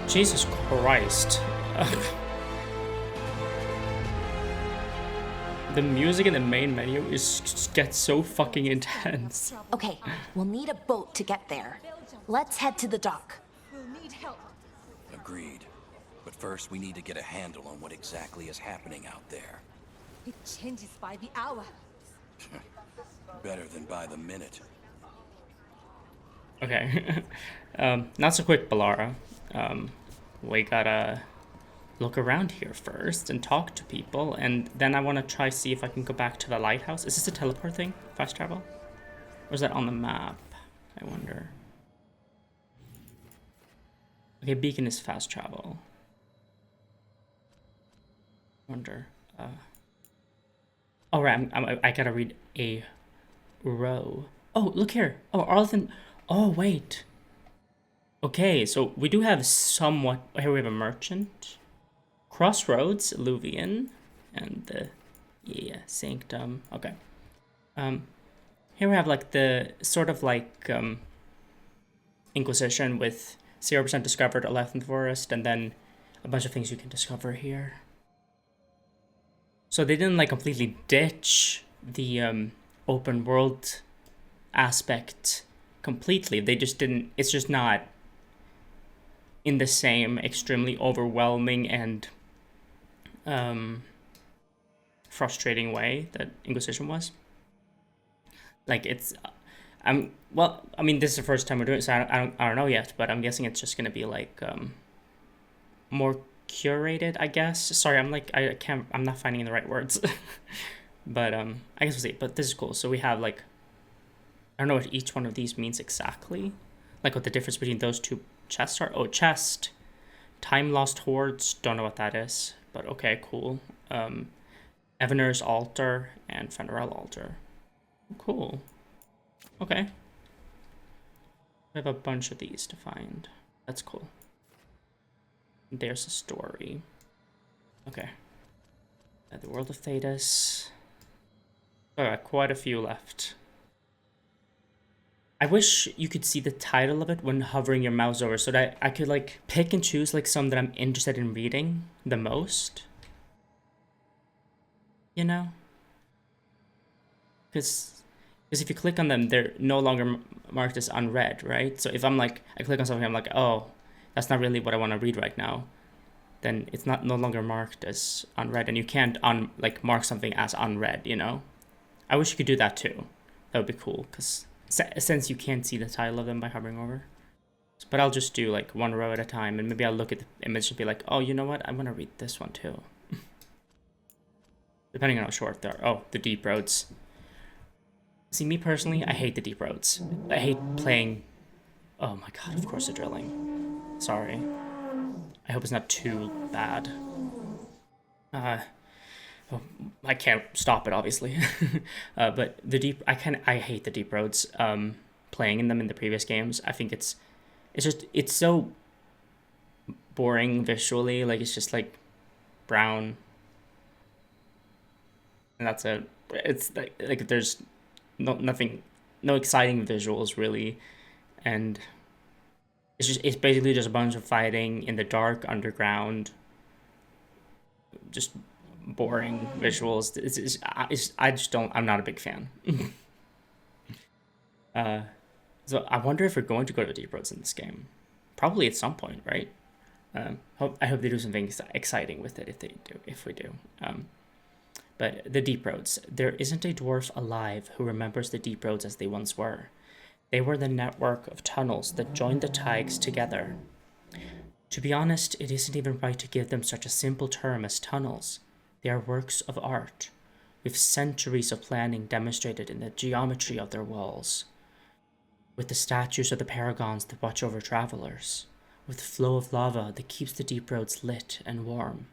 Jesus Christ. The music in the main menu gets so fucking intense. Okay, we'll need a boat to get there. Let's head to the dock. We'll need help. Agreed. But first, we need to get a handle on what exactly is happening out there. It changes by the hour. Better than by the minute. Okay. Not so quick, Balara. We gotta look around here first and talk to people, and then I want to try see if I can go back to the lighthouse. Is this a teleport thing? Fast travel? Or is that on the map? I wonder. Okay, beacon is fast travel. Wonder. Oh, right, I gotta read a row. Oh, look here. Oh, Arlington. Oh, wait. Okay, so we do have somewhat... Here we have a merchant. Crossroads, Elvhenan, and the... Yeah, Sanctum. Okay. Here we have, like, the... Sort of like, Inquisition with 0% discovered, a left in the forest, and then a bunch of things you can discover here. So they didn't, like, completely ditch the, open world aspect completely. They just didn't... It's just not in the same extremely overwhelming and frustrating way that Inquisition was. Like, it's well, I mean, this is the first time we're doing it, so I don't know yet, but I'm guessing it's just gonna be like more curated, I guess. Sorry, I'm not finding the right words. But I guess we'll see. But this is cool. So we have, like, I don't know what each one of these means exactly, like what the difference between those two chests are. Oh, chest, time lost hordes, don't know what that is, but okay, cool. Evener's altar and Fenrirel altar. Cool. Okay. We have a bunch of these to find. That's cool. There's a story. Okay. The world of Thedas. I got quite a few left. I wish you could see the title of it when hovering your mouse over, so that I could, like, pick and choose, like, some that I'm interested in reading the most. You know? Because if you click on them, they're no longer marked as unread, right? So if I'm like, I click on something, I'm like, oh, that's not really what I want to read right now, then it's no longer marked as unread, and you can't mark something as unread, you know? I wish you could do that too. That would be cool, because since you can't see the title of them by hovering over. But I'll just do, like, one row at a time, and maybe I'll look at the image and be like, oh, you know what? I want to read this one too. Depending on how short they are. Oh, the deep roads. See, me personally, I hate the deep roads. I hate playing... Oh my god, of course the drilling. Sorry. I hope it's not too bad. Oh, I can't stop it, obviously. But the deep... I hate the deep roads. Playing in them in the previous games. I think it's so boring visually. Like, it's just, like, brown. And that's it. It's like there's no exciting visuals really, and it's basically just a bunch of fighting in the dark underground. Just boring visuals. I'm not a big fan. So I wonder if we're going to go to the deep roads in this game. Probably at some point, right? I hope they do something exciting with it if we do. But the deep roads. There isn't a dwarf alive who remembers the deep roads as they once were. They were the network of tunnels that joined the Tigers together. To be honest, it isn't even right to give them such a simple term as tunnels. They are works of art, with centuries of planning demonstrated in the geometry of their walls, with the statues of the paragons that watch over travelers, with the flow of lava that keeps the deep roads lit and warm.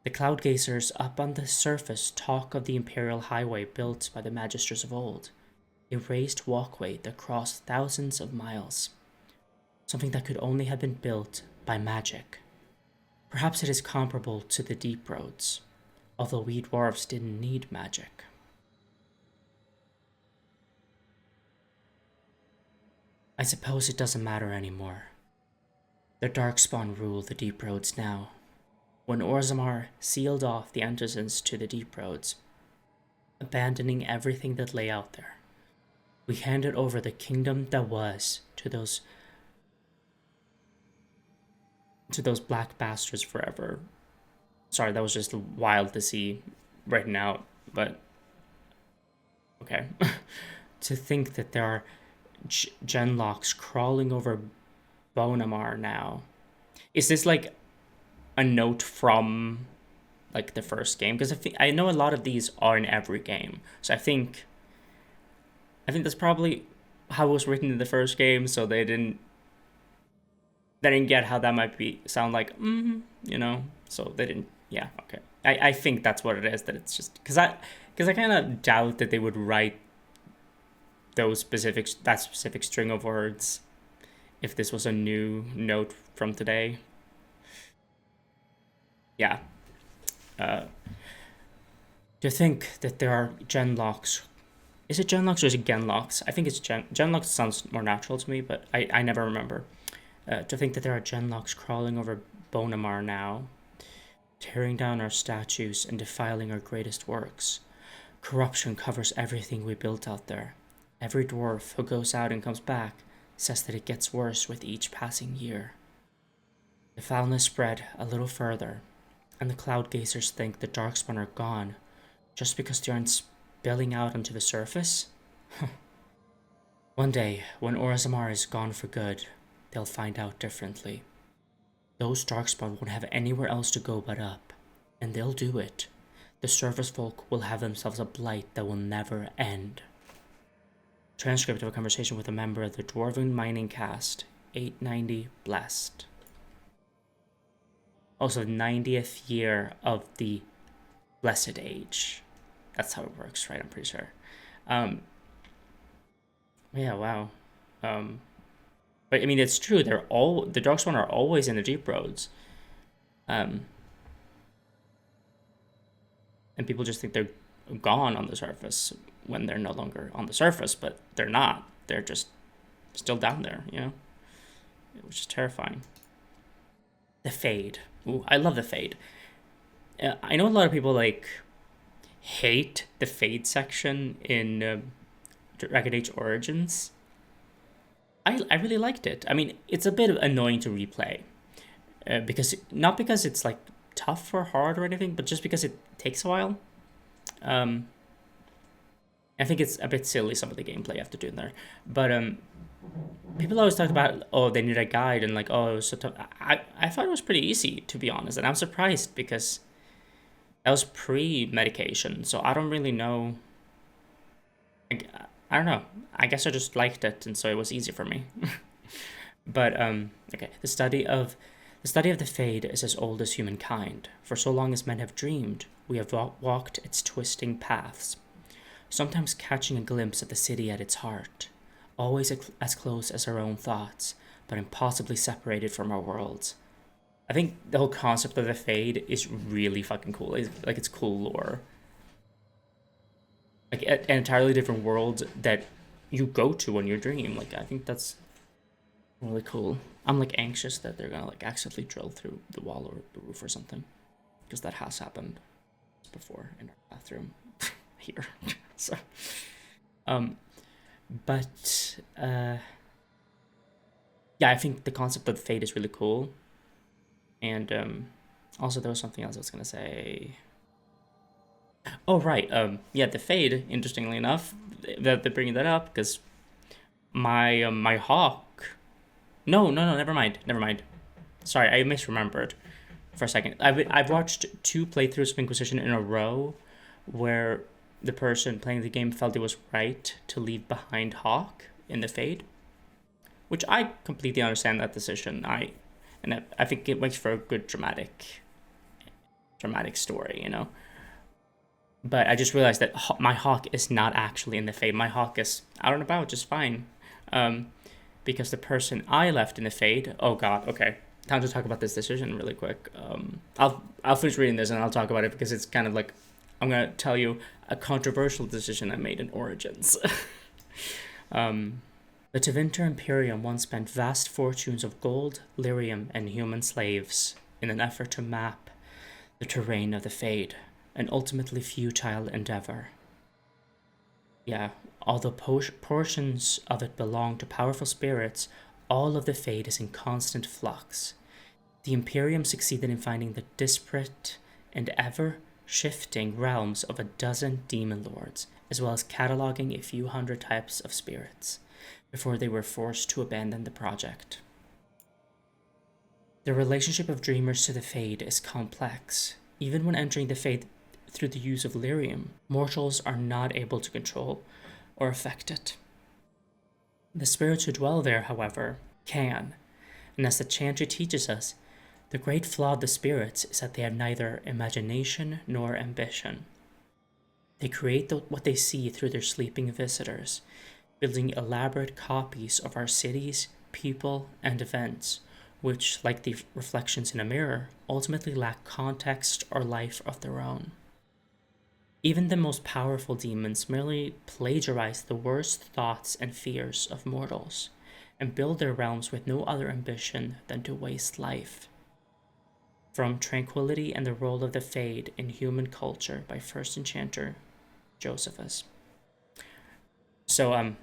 The cloud gazers up on the surface talk of the imperial highway built by the magisters of old, a raised walkway that crossed thousands of miles, something that could only have been built by magic. Perhaps it is comparable to the deep roads, although we dwarves didn't need magic. I suppose it doesn't matter anymore. The Darkspawn rule the Deep Roads now. When Orzammar sealed off the entrance to the Deep Roads, abandoning everything that lay out there, we handed over the kingdom that was to those black bastards forever. Sorry, that was just wild to see written out, but okay. To think that there are genlocks crawling over Bonamar now. Is this like a note from like the first game? Because I know a lot of these are in every game, so I think that's probably how it was written in the first game. So they didn't get how that might sound like, you know. So they didn't. Yeah, okay. I think that's what it is. That it's just because I kind of doubt that they would write that specific string of words if this was a new note from today. Yeah. To think that there are genlocks. Is it genlocks or is it genlocks? I think it's genlocks sounds more natural to me, but I never remember. To think that there are genlocks crawling over Bonamar now, tearing down our statues and defiling our greatest works. Corruption covers everything we built out there. Every dwarf who goes out and comes back says that it gets worse with each passing year. The foulness spread a little further, and the cloud gazers think the Darkspawn are gone just because they aren't spilling out onto the surface? One day, when Orzammar is gone for good, they'll find out differently. Those Darkspawn won't have anywhere else to go but up, and they'll do it. The surface folk will have themselves a blight that will never end. Transcript of a conversation with a member of the Dwarven Mining Cast, 890 Blessed. Also, 90th year of the Blessed Age. That's how it works, right? I'm pretty sure. Yeah, wow. But I mean, it's true. The Darkspawn are always in the Deep Roads. And people just think they're gone on the surface when they're no longer on the surface, but they're not. They're just still down there, you know? Which is terrifying. The Fade. Ooh, I love the Fade. I know a lot of people, like, hate the Fade section in Dragon Age Origins. I really liked it. I mean, it's a bit annoying to replay. Not because it's, like, tough or hard or anything, but just because it takes a while. I think it's a bit silly, some of the gameplay you have to do in there. But people always talk about, oh, they need a guide, and like, oh, it was so tough. I thought it was pretty easy, to be honest, and I'm surprised because that was pre-medication, so I don't really know. I don't know. I guess I just liked it, and so it was easy for me. But okay, the study of the Fade is as old as humankind. For so long as men have dreamed, we have walked its twisting paths, sometimes catching a glimpse of the city at its heart, always as close as our own thoughts, but impossibly separated from our worlds. I think the whole concept of the Fade is really fucking cool. It's cool lore. Like an entirely different world that you go to in your dream. Like, I think that's really cool. I'm like anxious that they're gonna like accidentally drill through the wall or the roof or something, because that has happened before in our bathroom here. So, but yeah, I think the concept of the Fade is really cool. And also there was something else I was gonna say. Oh right, yeah, the Fade. Interestingly enough, that they're bringing that up because my hawk. No, never mind. Sorry, I misremembered for a second. I've watched 2 playthroughs of Inquisition in a row where the person playing the game felt it was right to leave behind Hawk in the Fade, which I completely understand that decision. I think it makes for a good dramatic story, you know. But I just realized that my Hawk is not actually in the Fade. My Hawk is out and about just fine. Because the person I left in the Fade... Oh god, okay. Time to talk about this decision really quick. I'll finish reading this and I'll talk about it because it's kind of like... I'm going to tell you a controversial decision I made in Origins. The The Tevinter Imperium once spent vast fortunes of gold, lyrium, and human slaves in an effort to map the terrain of the Fade, an ultimately futile endeavor. Yeah, although portions of it belong to powerful spirits, all of the Fade is in constant flux. The Imperium succeeded in finding the disparate and ever-shifting realms of a dozen demon lords, as well as cataloging a few hundred types of spirits, before they were forced to abandon the project. The relationship of dreamers to the Fade is complex. Even when entering the Fade through the use of lyrium, mortals are not able to control or affect it. The spirits who dwell there, however, can, and as the Chantry teaches us, the great flaw of the spirits is that they have neither imagination nor ambition. They create what they see through their sleeping visitors, building elaborate copies of our cities, people, and events, which, like the reflections in a mirror, ultimately lack context or life of their own. Even the most powerful demons merely plagiarize the worst thoughts and fears of mortals, and build their realms with no other ambition than to waste life. From Tranquility and the Role of the Fade in Human Culture by First Enchanter Josephus. So,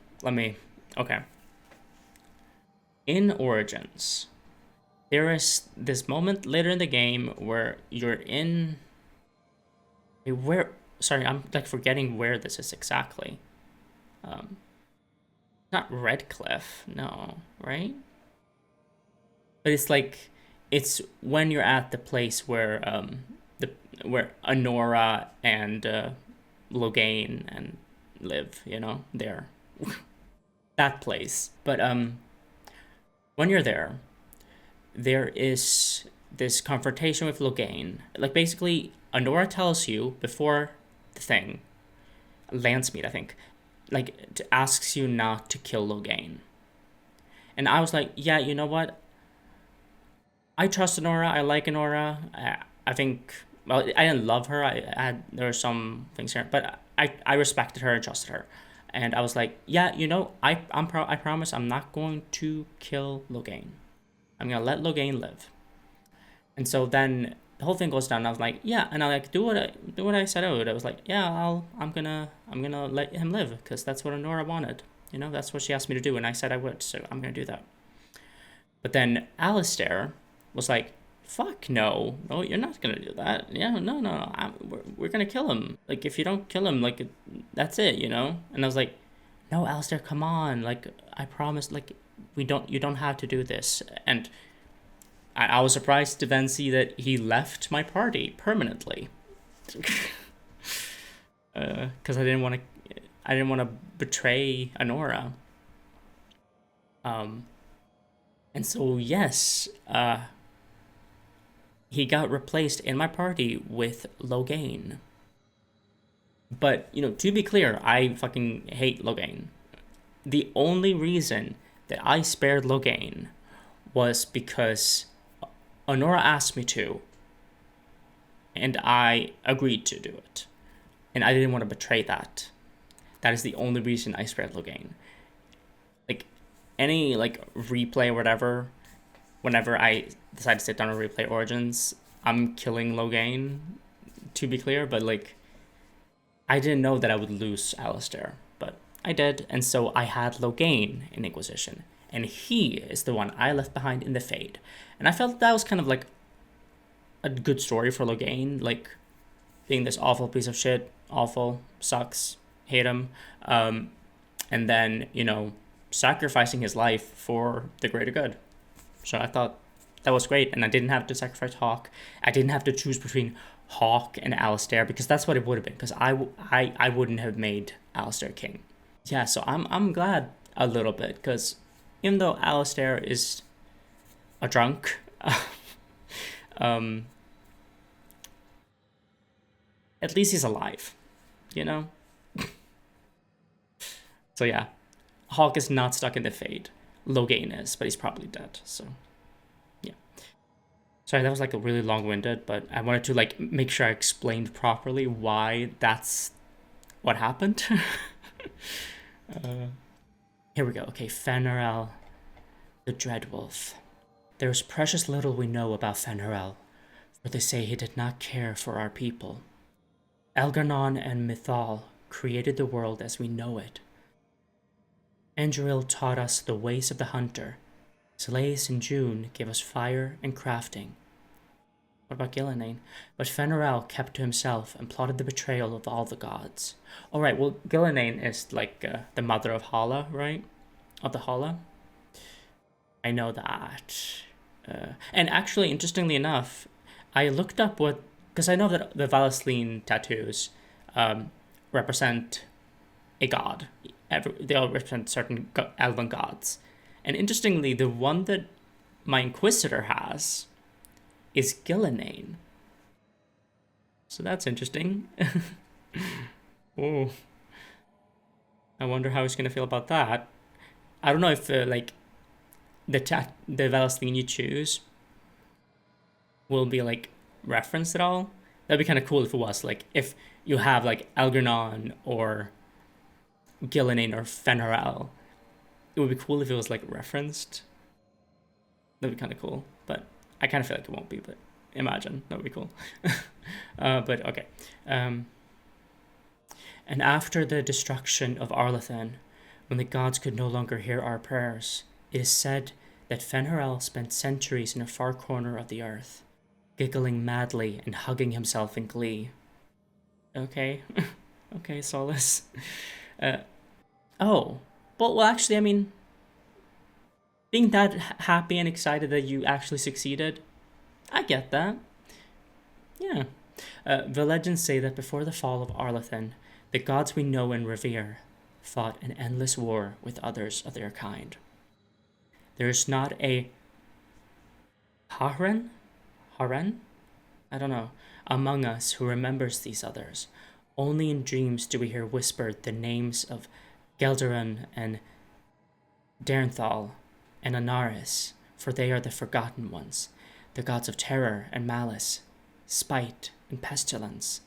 okay. In Origins, there is this moment later in the game where you're in... Sorry, I'm like forgetting where this is exactly. Not Redcliffe, no, right? But it's like, it's when you're at the place where where Honora and Loghain and live, you know, there. That place. But when you're there is this confrontation with Loghain. Like, basically, Honora tells you before the thing, Lancemead, I think, like, asks you not to kill Loghain. And I was like, yeah, you know what? I trust Honora. I like Honora. I think, well, I didn't love her. There were some things here, but I respected her and trusted her. And I was like, yeah, you know, I promise I'm not going to kill Loghain. I'm gonna let Loghain live. And so then the whole thing goes down. And I was like, yeah, and I like do what I said I would. I was like, yeah, I'm gonna let him live because that's what Honora wanted. You know, that's what she asked me to do, and I said I would, so I'm gonna do that. But then Alistair was like, fuck no, you're not gonna do that. Yeah, no, we're gonna kill him. Like, if you don't kill him, like, that's it, you know. And I was like, no, Alistair, come on, like, I promise, like, you don't have to do this. And I was surprised to then see that he left my party permanently, because I didn't want to betray Honora. And so yes, he got replaced in my party with Loghain. But, you know, to be clear, I fucking hate Loghain. The only reason that I spared Loghain was because Honora asked me to, and I agreed to do it. And I didn't want to betray that. That is the only reason I spared Loghain. Like, any, like, replay or whatever, whenever I decide to sit down and replay Origins, I'm killing Loghain, to be clear, but, like, I didn't know that I would lose Alistair, but I did, and so I had Loghain in Inquisition, and he is the one I left behind in the Fade. And I felt that was kind of, like, a good story for Loghain, like, being this awful piece of shit, awful, sucks, hate him, and then, you know, sacrificing his life for the greater good. So I thought that was great, and I didn't have to sacrifice Hawke. I didn't have to choose between Hawke and Alistair, because that's what it would have been, because I wouldn't have made Alistair king. Yeah, so I'm glad a little bit, because even though Alistair is a drunk, at least he's alive, you know? So yeah, Hawke is not stuck in the Fade. Loghain is, but he's probably dead, so yeah. Sorry, that was like a really long-winded, but I wanted to like make sure I explained properly why that's what happened. Here we go. Okay, Fenrirel, the Dreadwolf. There is precious little we know about Fenrirel, for they say he did not care for our people. Elgar'nan and Mythal created the world as we know it. Anduril taught us the ways of the hunter. Selace and June gave us fire and crafting. What about Ghilan'nain? But Fenrirel kept to himself and plotted the betrayal of all the gods. Alright, well, Ghilan'nain is like the mother of Hala, right? Of the Hala. I know that. And actually, interestingly enough, I looked up what... Because I know that the Palestine tattoos represent a god. They all represent certain elven gods. And interestingly, the one that my Inquisitor has is Ghilan'nain. So that's interesting. Oh, I wonder how he's gonna feel about that. I don't know if like the Palestine you choose will be like referenced at all. That'd be kind of cool if it was. Like if you have like Elgar'nan or Ghilan'nain or Fenrirel, it would be cool if it was like referenced. That'd be kind of cool, but I kind of feel like it won't be, but imagine. That would be cool. But okay. And after the destruction of Arlathan, when the gods could no longer hear our prayers, it is said that Fenrirel spent centuries in a far corner of the earth, giggling madly and hugging himself in glee. Okay. Okay, Solace. Oh. Well, actually, I mean, being that happy and excited that you actually succeeded, I get that. Yeah. The legends say that before the fall of Arlathan, the gods we know and revere fought an endless war with others of their kind. There is not a Haren? I don't know. Among us who remembers these others. Only in dreams do we hear whispered the names of Elgar'nan and Dernthal and Anaris, for they are the forgotten ones, the gods of terror and malice, spite and pestilence.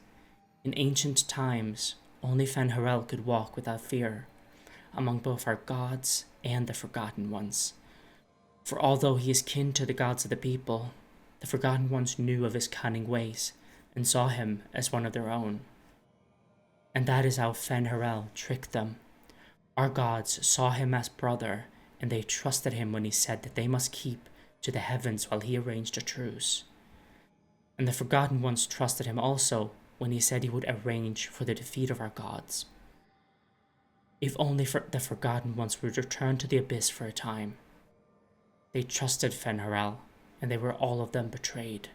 In ancient times, only Fenrirel could walk without fear, among both our gods and the forgotten ones. For although he is kin to the gods of the people, the forgotten ones knew of his cunning ways, and saw him as one of their own. And that is how Fenrirel tricked them. Our gods saw him as brother, and they trusted him when he said that they must keep to the heavens while he arranged a truce. And the forgotten ones trusted him also when he said he would arrange for the defeat of our gods. If only for the forgotten ones would return to the abyss for a time. They trusted Fenrirel, and they were all of them betrayed.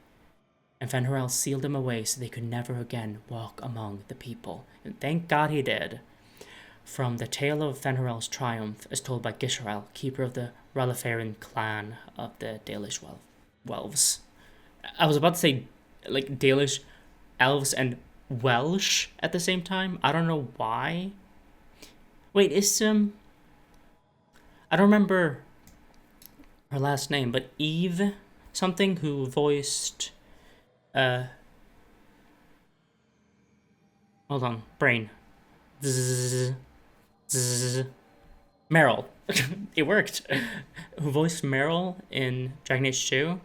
And Fenrirel sealed them away so they could never again walk among the people. And thank God he did. From the tale of Fenrirel's triumph as told by Gisharel, keeper of the Rallifarin clan of the Dalish Welves. I was about to say like Dalish elves and Welsh at the same time. I don't know why. Wait, is I don't remember her last name, but Eve something who voiced hold on, brain. Meryl. It worked. Who voiced Meryl in Dragon Age 2?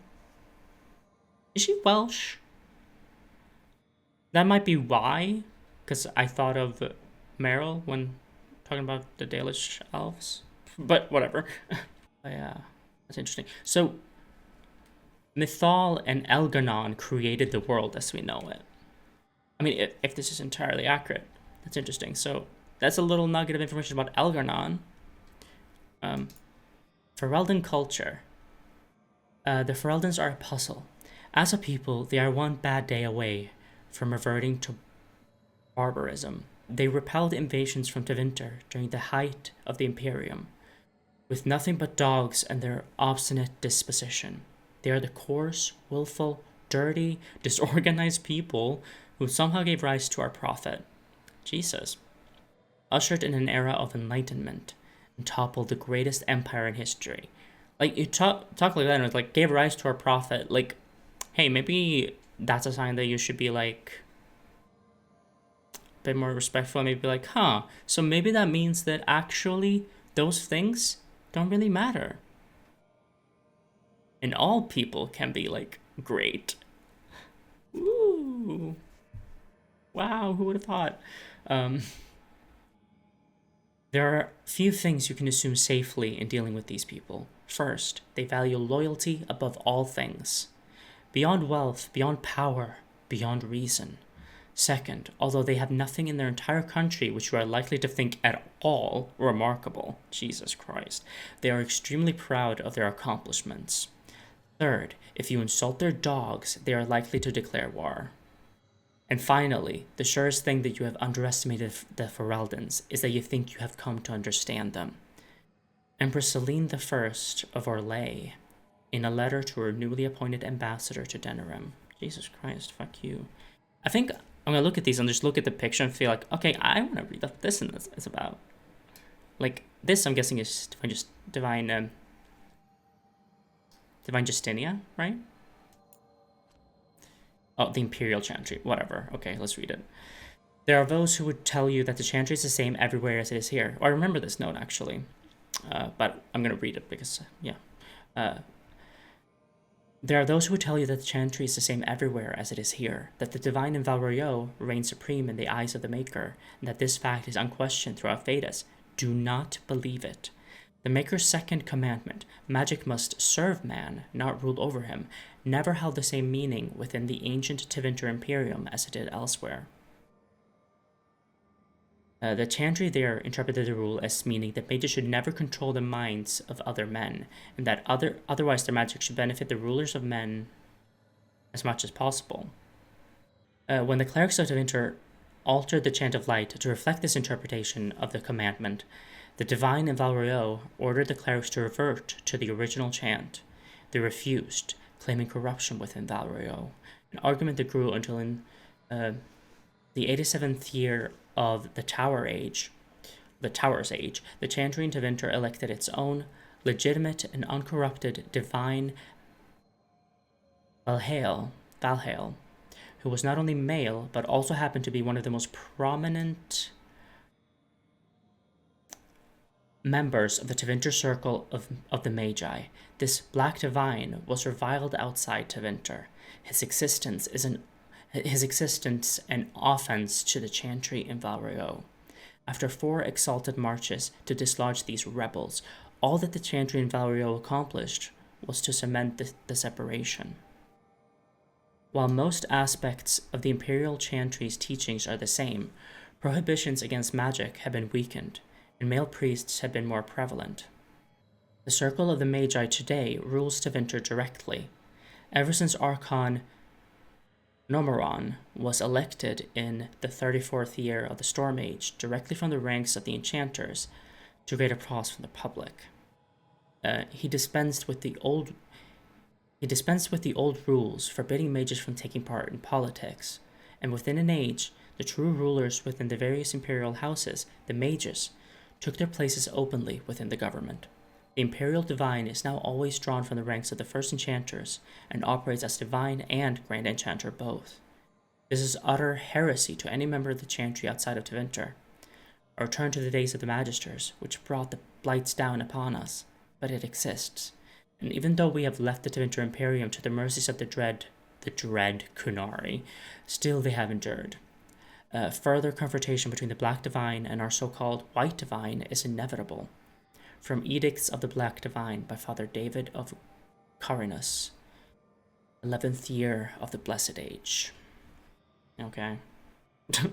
Is she Welsh? That might be why, because I thought of Meryl when talking about the Dalish elves. But whatever. Yeah, that's interesting. So, Mythal and Elgar'nan created the world as we know it. I mean, if this is entirely accurate, that's interesting. So, that's a little nugget of information about Elgar'nan. Ferelden culture. The Fereldans are a puzzle. As a people, they are one bad day away from reverting to barbarism. They repelled invasions from Tevinter during the height of the Imperium, with nothing but dogs and their obstinate disposition. They are the coarse, willful, dirty, disorganized people who somehow gave rise to our prophet, Jesus, ushered in an era of enlightenment and toppled the greatest empire in history. Like, you talk like that, and it's like, gave rise to our prophet. Like, hey, maybe that's a sign that you should be, like, a bit more respectful, and maybe be like, huh, so maybe that means that actually those things don't really matter. And all people can be, like, great. Ooh. Wow, who would have thought? There are few things you can assume safely in dealing with these people. First, they value loyalty above all things. Beyond wealth, beyond power, beyond reason. Second, although they have nothing in their entire country which you are likely to think at all remarkable, Jesus Christ, they are extremely proud of their accomplishments. Third, if you insult their dogs, they are likely to declare war. And finally, the surest thing that you have underestimated the Ferelden's is that you think you have come to understand them. Empress Celine I of Orlais, in a letter to her newly appointed ambassador to Denerim. Jesus Christ, fuck you. I think I'm gonna look at these and just look at the picture and feel like, okay, I want to read what this is about. Like, this, I'm guessing, is Divine Justinia, right? Oh, the Imperial Chantry. Whatever. Okay, let's read it. There are those who would tell you that the Chantry is the same everywhere as it is here. Oh, I remember this note, actually. But I'm going to read it because, yeah. There are those who would tell you that the Chantry is the same everywhere as it is here, that the divine in Val'Rioh reigns supreme in the eyes of the Maker, and that this fact is unquestioned throughout Thedas. Do not believe it. The Maker's second commandment, magic must serve man, not rule over him, never held the same meaning within the ancient Tevinter Imperium as it did elsewhere. The Chantry there interpreted the rule as meaning that mages should never control the minds of other men, and that otherwise their magic should benefit the rulers of men as much as possible. When the clerics of Tevinter altered the Chant of Light to reflect this interpretation of the commandment, the divine in Val'Rioh ordered the clerics to revert to the original chant. They refused, claiming corruption within Val'Rioh, an argument that grew until in the 87th year of the Tower's Age, the Chantry in Tevinter elected its own legitimate and uncorrupted divine Valhael, who was not only male, but also happened to be one of the most prominent members of the Tevinter Circle of the Magi. This black divine was reviled outside Tevinter. His existence an offense to the Chantry in Val'Rioh. After 4 exalted marches to dislodge these rebels, all that the Chantry in Val'Rioh accomplished was to cement the separation. While most aspects of the Imperial Chantry's teachings are the same, prohibitions against magic have been weakened, and male priests have been more prevalent. The Circle of the Magi today rules Tevinter directly. Ever since Archon Nomeron was elected in the 34th year of the Storm Age, directly from the ranks of the enchanters, to great applause from the public. He dispensed with the old rules, forbidding mages from taking part in politics, and within an age, the true rulers within the various imperial houses, the mages, took their places openly within the government. The Imperial Divine is now always drawn from the ranks of the First Enchanters, and operates as Divine and Grand Enchanter both. This is utter heresy to any member of the Chantry outside of Tevinter. A return to the days of the Magisters, which brought the blights down upon us, but it exists. And even though we have left the Tevinter Imperium to the mercies of the dread Kunari, still they have endured. Further confrontation between the Black Divine and our so-called White Divine is inevitable. From Edicts of the Black Divine by Father David of Carinus, 11th year of the Blessed Age. Okay. This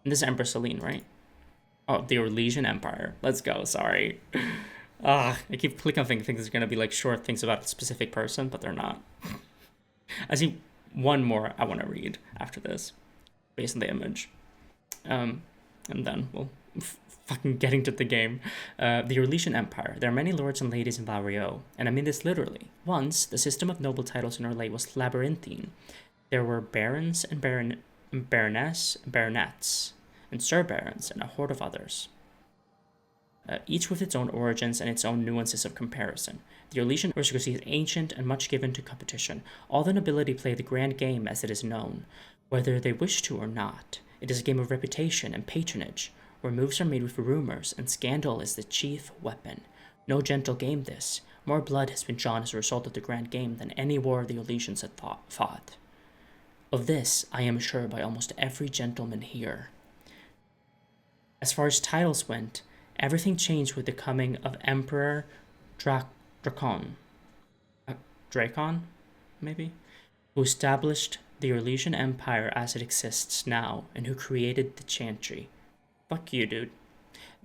is Empress Celine, right? Oh, the Orlesian Empire. Let's go, sorry. I keep clicking on things there's gonna be like short things about a specific person, but they're not. I see one more I want to read after this, based on the image. And then we'll fucking get into the game. The Orlesian Empire. There are many lords and ladies in Val'Rioh, and I mean this literally. Once, the system of noble titles in Orlais was labyrinthine. There were barons and baronets, and sir barons, and a horde of others. Each with its own origins and its own nuances of comparison. The Orlesian aristocracy is ancient and much given to competition. All the nobility play the grand game as it is known, whether they wish to or not. It is a game of reputation and patronage. where moves are made with rumors and scandal is the chief weapon. No gentle game this. More blood has been drawn as a result of the grand game than any war the Elysians had fought. Of this, I am sure by almost every gentleman here. As far as titles went, everything changed with the coming of Emperor Dracon, maybe? Who established the Elysian Empire as it exists now, and who created the Chantry. Fuck you, dude.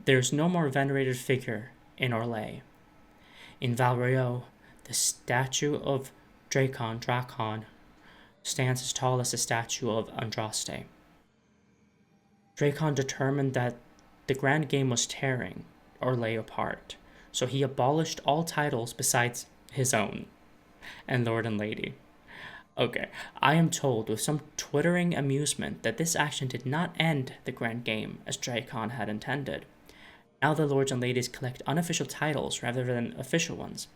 There's no more venerated figure in Orlais. In Veilguard, the statue of Dracon stands as tall as the statue of Andraste. Dracon determined that the grand game was tearing Orlais apart, so he abolished all titles besides his own, and Lord and Lady. Okay, I am told with some twittering amusement that this action did not end the grand game as Dracon had intended. Now the lords and ladies collect unofficial titles rather than official ones,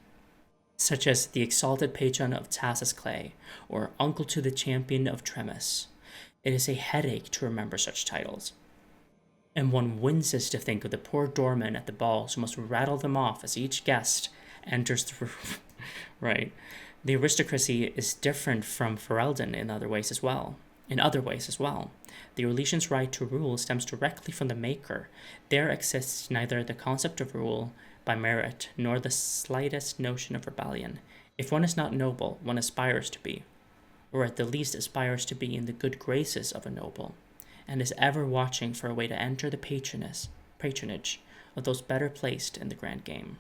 such as the exalted patron of Tassa's Clay, or uncle to the champion of Tremis. It is a headache to remember such titles, and one winces to think of the poor doorman at the balls who must rattle them off as each guest enters the room. Right. The aristocracy is different from Ferelden in other ways as well. The Elysians' right to rule stems directly from the Maker. There exists neither the concept of rule by merit nor the slightest notion of rebellion. If one is not noble, one aspires to be, or at the least aspires to be in the good graces of a noble, and is ever watching for a way to enter the patronage of those better placed in the grand game.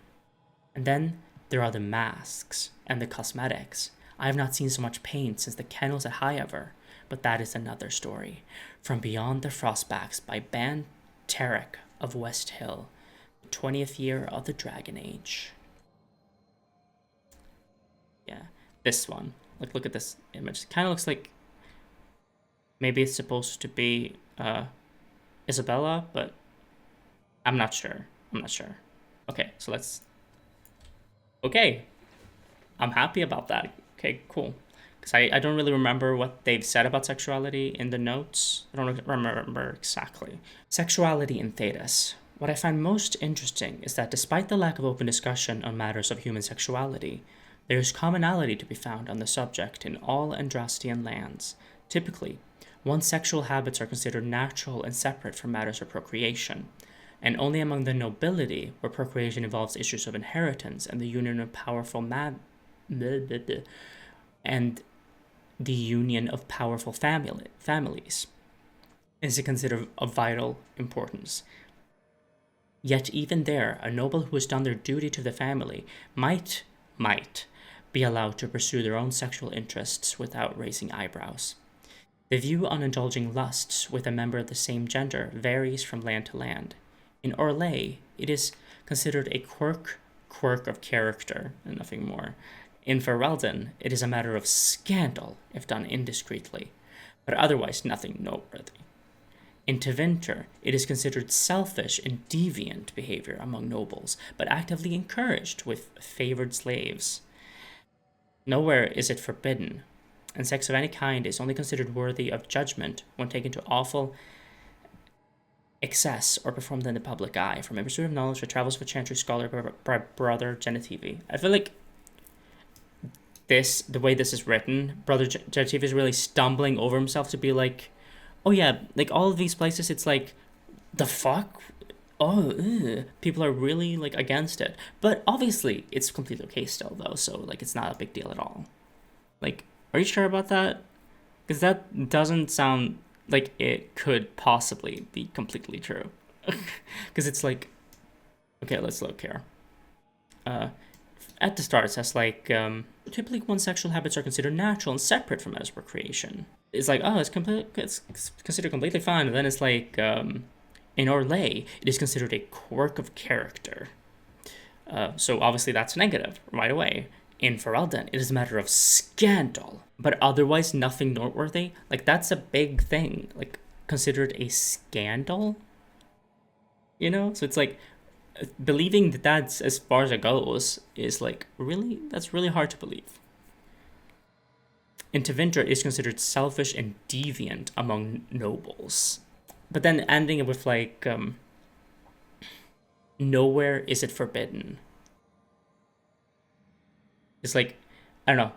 And then there are the masks and the cosmetics. I have not seen so much paint since the kennels at Highever, but that is another story. From Beyond the Frostbacks by Ban Tarek of West Hill, the 20th year of the Dragon Age. Yeah, this one. Look at this image. It kind of looks like maybe it's supposed to be Isabella, but I'm not sure. Okay, so let's... Okay, I'm happy about that. Okay, cool. Because I don't really remember what they've said about sexuality in the notes. I don't remember exactly. Sexuality in Thedas. What I find most interesting is that despite the lack of open discussion on matters of human sexuality, there is commonality to be found on the subject in all Andrastian lands. Typically, one's sexual habits are considered natural and separate from matters of procreation, and only among the nobility, where procreation involves issues of inheritance and the union of powerful families, is it considered of vital importance. Yet even there, a noble who has done their duty to the family might be allowed to pursue their own sexual interests without raising eyebrows. The view on indulging lusts with a member of the same gender varies from land to land. In Orlais, it is considered a quirk of character and nothing more. In Ferelden, it is a matter of scandal if done indiscreetly, but otherwise nothing noteworthy. In Tevinter, it is considered selfish and deviant behavior among nobles, but actively encouraged with favored slaves. Nowhere is it forbidden, and sex of any kind is only considered worthy of judgment when taken to awful excess or performed in the public eye. From a pursuit of knowledge that travels with Chantry scholar by Brother Genitivi. I feel like the way this is written, Brother Genitivi is really stumbling over himself to be like, oh yeah, like all of these places, it's like, the fuck? Oh, ugh. People are really like against it. But obviously, it's completely okay still though, so like it's not a big deal at all. Like, are you sure about that? Because that doesn't sound like it could possibly be completely true. Because it's like, okay, let's look here. At the start, it says like, typically one's sexual habits are considered natural and separate from matters of procreation. It's like, oh, it's considered completely fine. And then it's like, in Orlais, it is considered a quirk of character. So obviously that's negative right away. In Ferelden, it is a matter of scandal, but otherwise nothing noteworthy. Like, that's a big thing. Like, considered a scandal? You know? So it's like, believing that that's as far as it goes is like, really? That's really hard to believe. In Tevinter, it is considered selfish and deviant among nobles. But then ending it with like, nowhere is it forbidden. It's like, I don't know,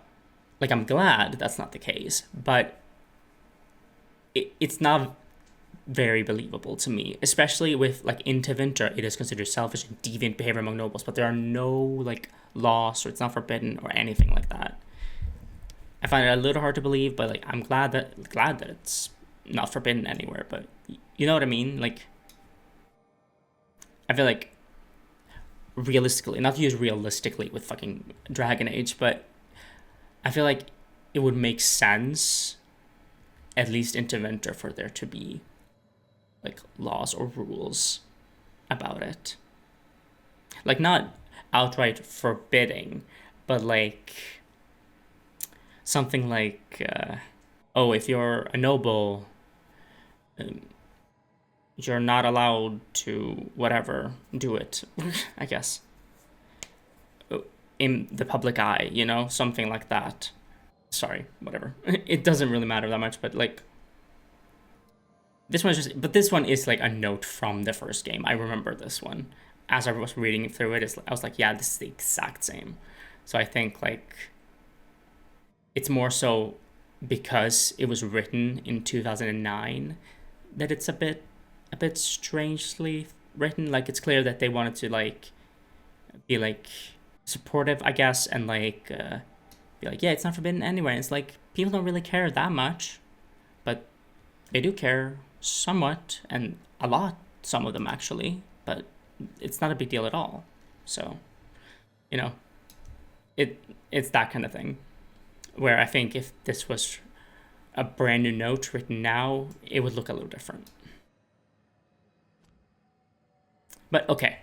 like I'm glad that's not the case, but it's not very believable to me, especially with like in Tevinter it is considered selfish and deviant behavior among nobles, but there are no like laws or it's not forbidden or anything like that. I find it a little hard to believe, but like I'm glad that it's not forbidden anywhere. But you know what I mean? Like I feel like realistically, not to use realistically with fucking Dragon Age, but I feel like it would make sense, at least in Tevinter, for there to be like laws or rules about it. Like not outright forbidding, but like something like, oh, if you're a noble, you're not allowed to whatever, do it, I guess. In the public eye, you know, something like that. Sorry, whatever. It doesn't really matter that much, but like, this one is like a note from the first game. I remember this one. As I was reading through it, I was like, yeah, this is the exact same. So I think like, it's more so because it was written in 2009 that it's a bit strangely written. Like it's clear that they wanted to like be like supportive, I guess, and like be like, yeah, it's not forbidden anywhere. And it's like people don't really care that much, but they do care somewhat and a lot, some of them actually, but it's not a big deal at all. So, you know, it's that kind of thing where I think if this was a brand new note written now, it would look a little different. But okay,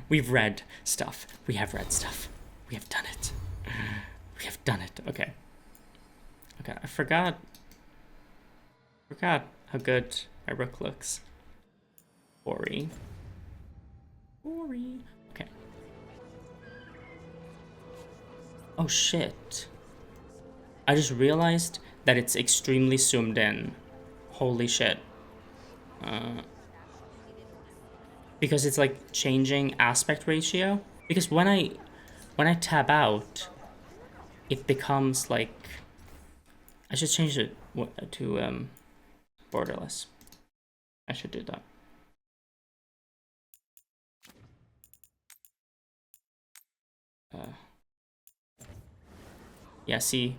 we've read stuff. We have read stuff. We have done it. We have done it. Okay. Okay, I forgot how good my rook looks. Ori. Okay. Oh shit. I just realized that it's extremely zoomed in. Holy shit. Because it's like changing aspect ratio. Because when I tab out, it becomes like, I should change it to borderless. I should do that. Yeah, see,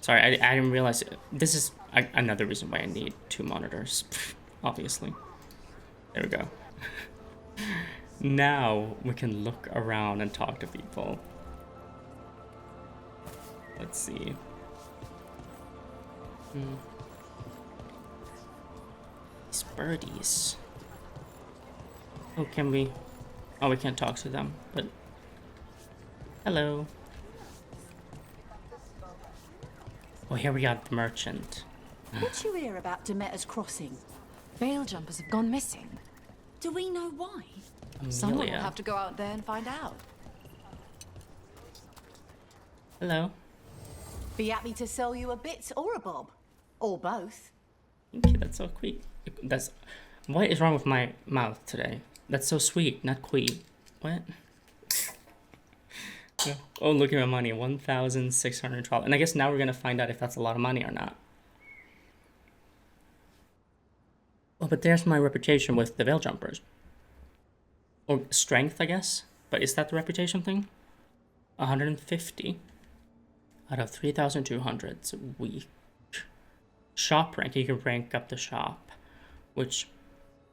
sorry, I didn't realize it. This is another reason why I need 2 monitors, obviously. There we go. Now we can look around and talk to people. Let's see. These birdies. Oh, can we? Oh, we can't talk to them, but hello. Oh, here we got the merchant. Did you hear about Demeter's crossing? Veil jumpers have gone missing. Do we know why? Someone will have to go out there and find out. Hello. Be happy to sell you a bit or a bob. Or both. Okay, that's so sweet. What is wrong with my mouth today? That's so sweet, not sweet. What? Oh, look at my money, 1,612. And I guess now we're gonna find out if that's a lot of money or not. Oh, but there's my reputation with the veil jumpers. Or strength, I guess. But is that the reputation thing? 150 out of 3,200. It's a week. Shop rank, you can rank up the shop. Which,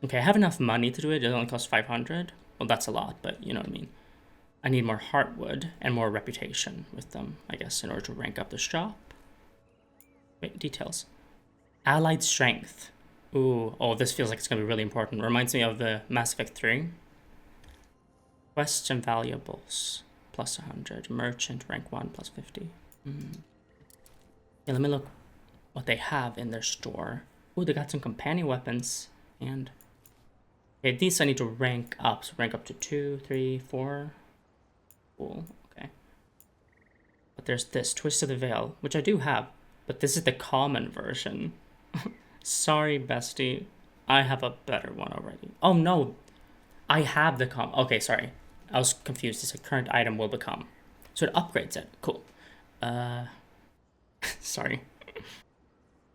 okay, I have enough money to do it. It only costs 500. Well, that's a lot, but you know what I mean. I need more heartwood and more reputation with them, I guess, in order to rank up the shop. Wait, details. Allied strength. Ooh, oh, this feels like it's going to be really important. Reminds me of the Mass Effect 3. Quests and valuables. Plus 100. Merchant, rank 1, plus 50. Yeah, let me look what they have in their store. Ooh, they got some companion weapons. And okay, these I need to rank up. So rank up to 2, 3, 4. Cool, okay. But there's this, Twist of the Veil, which I do have. But this is the common version. Sorry, bestie. I have a better one already. Oh, no. I have the okay, sorry. I was confused. It's a current item will become. So it upgrades it. Cool. Sorry.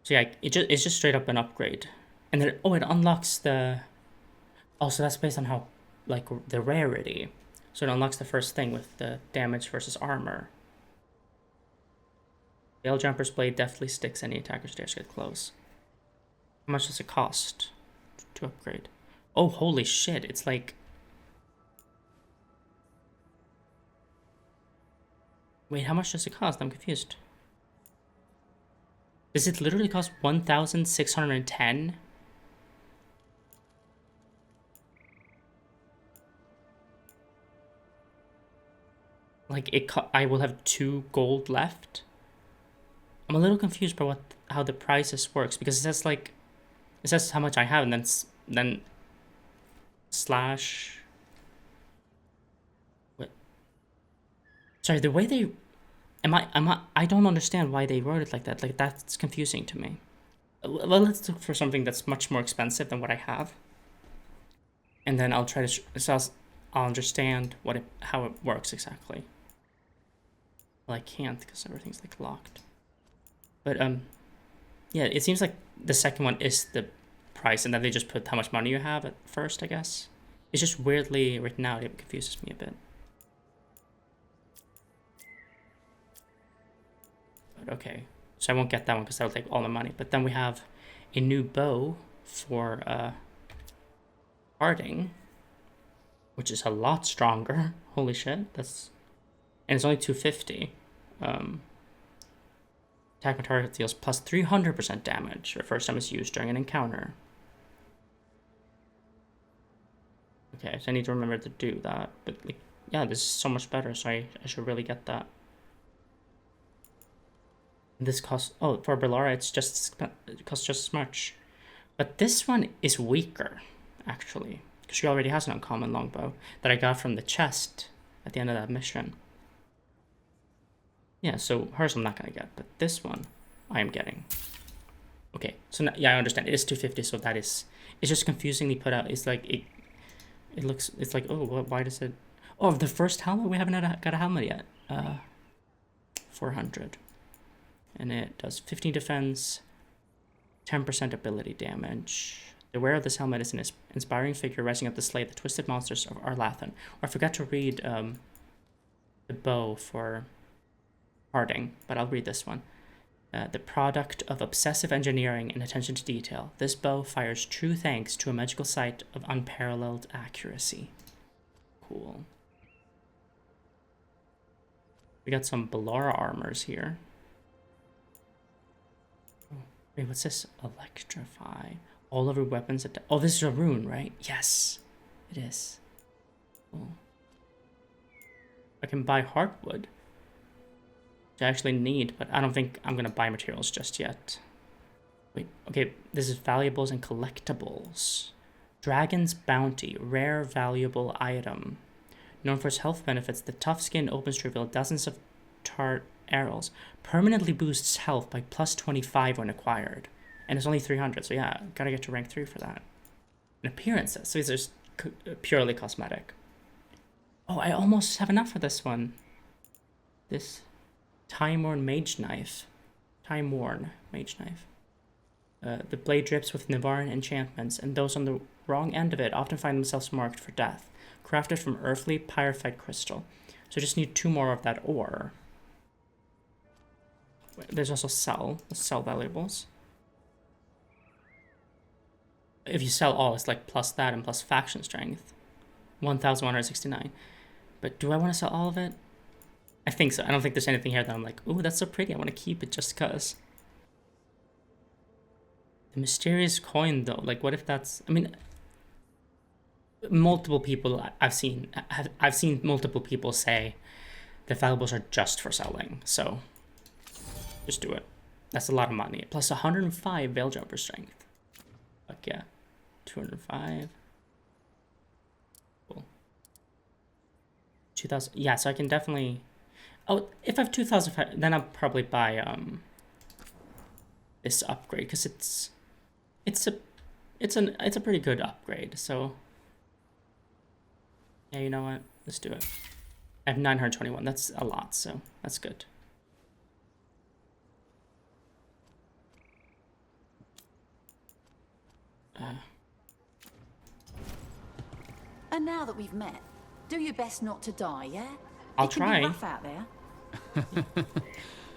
So yeah, it's just straight up an upgrade. And then, oh, it unlocks the... Oh, so that's based on how, like, the rarity. So it unlocks the first thing with the damage versus armor. Veil Jumper's Blade deftly sticks any attackers dares get close. How much does it cost to upgrade? Oh, holy shit, it's like... Wait, how much does it cost? I'm confused. Does it literally cost 1,610? Like, I will have 2 gold left? I'm a little confused by how the prices works, because it says, like... It says how much I have, and then slash... What? Sorry, the way they... I don't understand why they wrote it like that. Like, that's confusing to me. Well, let's look for something that's much more expensive than what I have. And then I'll try to... So I'll understand how it works exactly. Well, I can't because everything's, like, locked. But, yeah, it seems like the second one is the price, and then they just put how much money you have at first, I guess. It's just weirdly written out. It confuses me a bit. But okay, so I won't get that one because that'll take all the money. But then we have a new bow for harding, which is a lot stronger. Holy shit, that's... And it's only 250. Attack when target deals plus 300% damage the first time it's used during an encounter. Okay, so I need to remember to do that. But, like, yeah, this is so much better, so I should really get that. This costs... Oh, for Bellara, it costs just as much. But this one is weaker, actually. Because she already has an uncommon longbow that I got from the chest at the end of that mission. Yeah, so hers I'm not going to get, but this one I am getting. Okay, so now, yeah, I understand. It is 250, so that is... It's just confusingly put out. It's like... It looks... It's like, oh, why does it... Oh, the first helmet? We haven't got a helmet yet. 400. And it does 15 defense, 10% ability damage. The wearer of this helmet is an inspiring figure rising up to slay the twisted monsters of Arlathan. Or I forgot to read the bow for... Harding, but I'll read this one. The product of obsessive engineering and attention to detail, this bow fires true thanks to a magical sight of unparalleled accuracy. Cool. We got some Bellara armors here. Oh, wait, what's this? Electrify. All of your weapons... Oh, this is a rune, right? Yes, it is. Cool. I can buy Heartwood. I actually need, but I don't think I'm going to buy materials just yet. Wait, okay, this is valuables and collectibles. Dragon's Bounty, rare valuable item. Known for its health benefits, the tough skin opens to reveal dozens of tart arrows. Permanently boosts health by plus 25 when acquired. And it's only 300, so yeah, gotta get to rank 3 for that. And appearances, so these are just purely cosmetic. Oh, I almost have enough for this one. This... Time-worn Mage Knife. Time-worn Mage Knife. The blade drips with Nivaran enchantments, and those on the wrong end of it often find themselves marked for death. Crafted from earthly pyrite crystal. So I just need 2 more of that ore. There's also sell. Let's sell valuables. If you sell all, it's like plus that and plus faction strength. 1,169. But do I want to sell all of it? I think so. I don't think there's anything here that I'm like, ooh, that's so pretty. I want to keep it just because. The mysterious coin, though. Like, what if that's... I mean, multiple people I've seen multiple people say the valuables are just for selling. So, just do it. That's a lot of money. Plus 105 Veil Jumper strength. Fuck yeah. 205. Cool. 2,000. Yeah, so I can definitely... Oh, if I have 2,000, then I'll probably buy this upgrade because it's a pretty good upgrade. So Yeah, you know what? Let's do it. I have 921. That's a lot, so that's good. And now that we've met, do your best not to die, yeah? I'll It can try. be rough out there.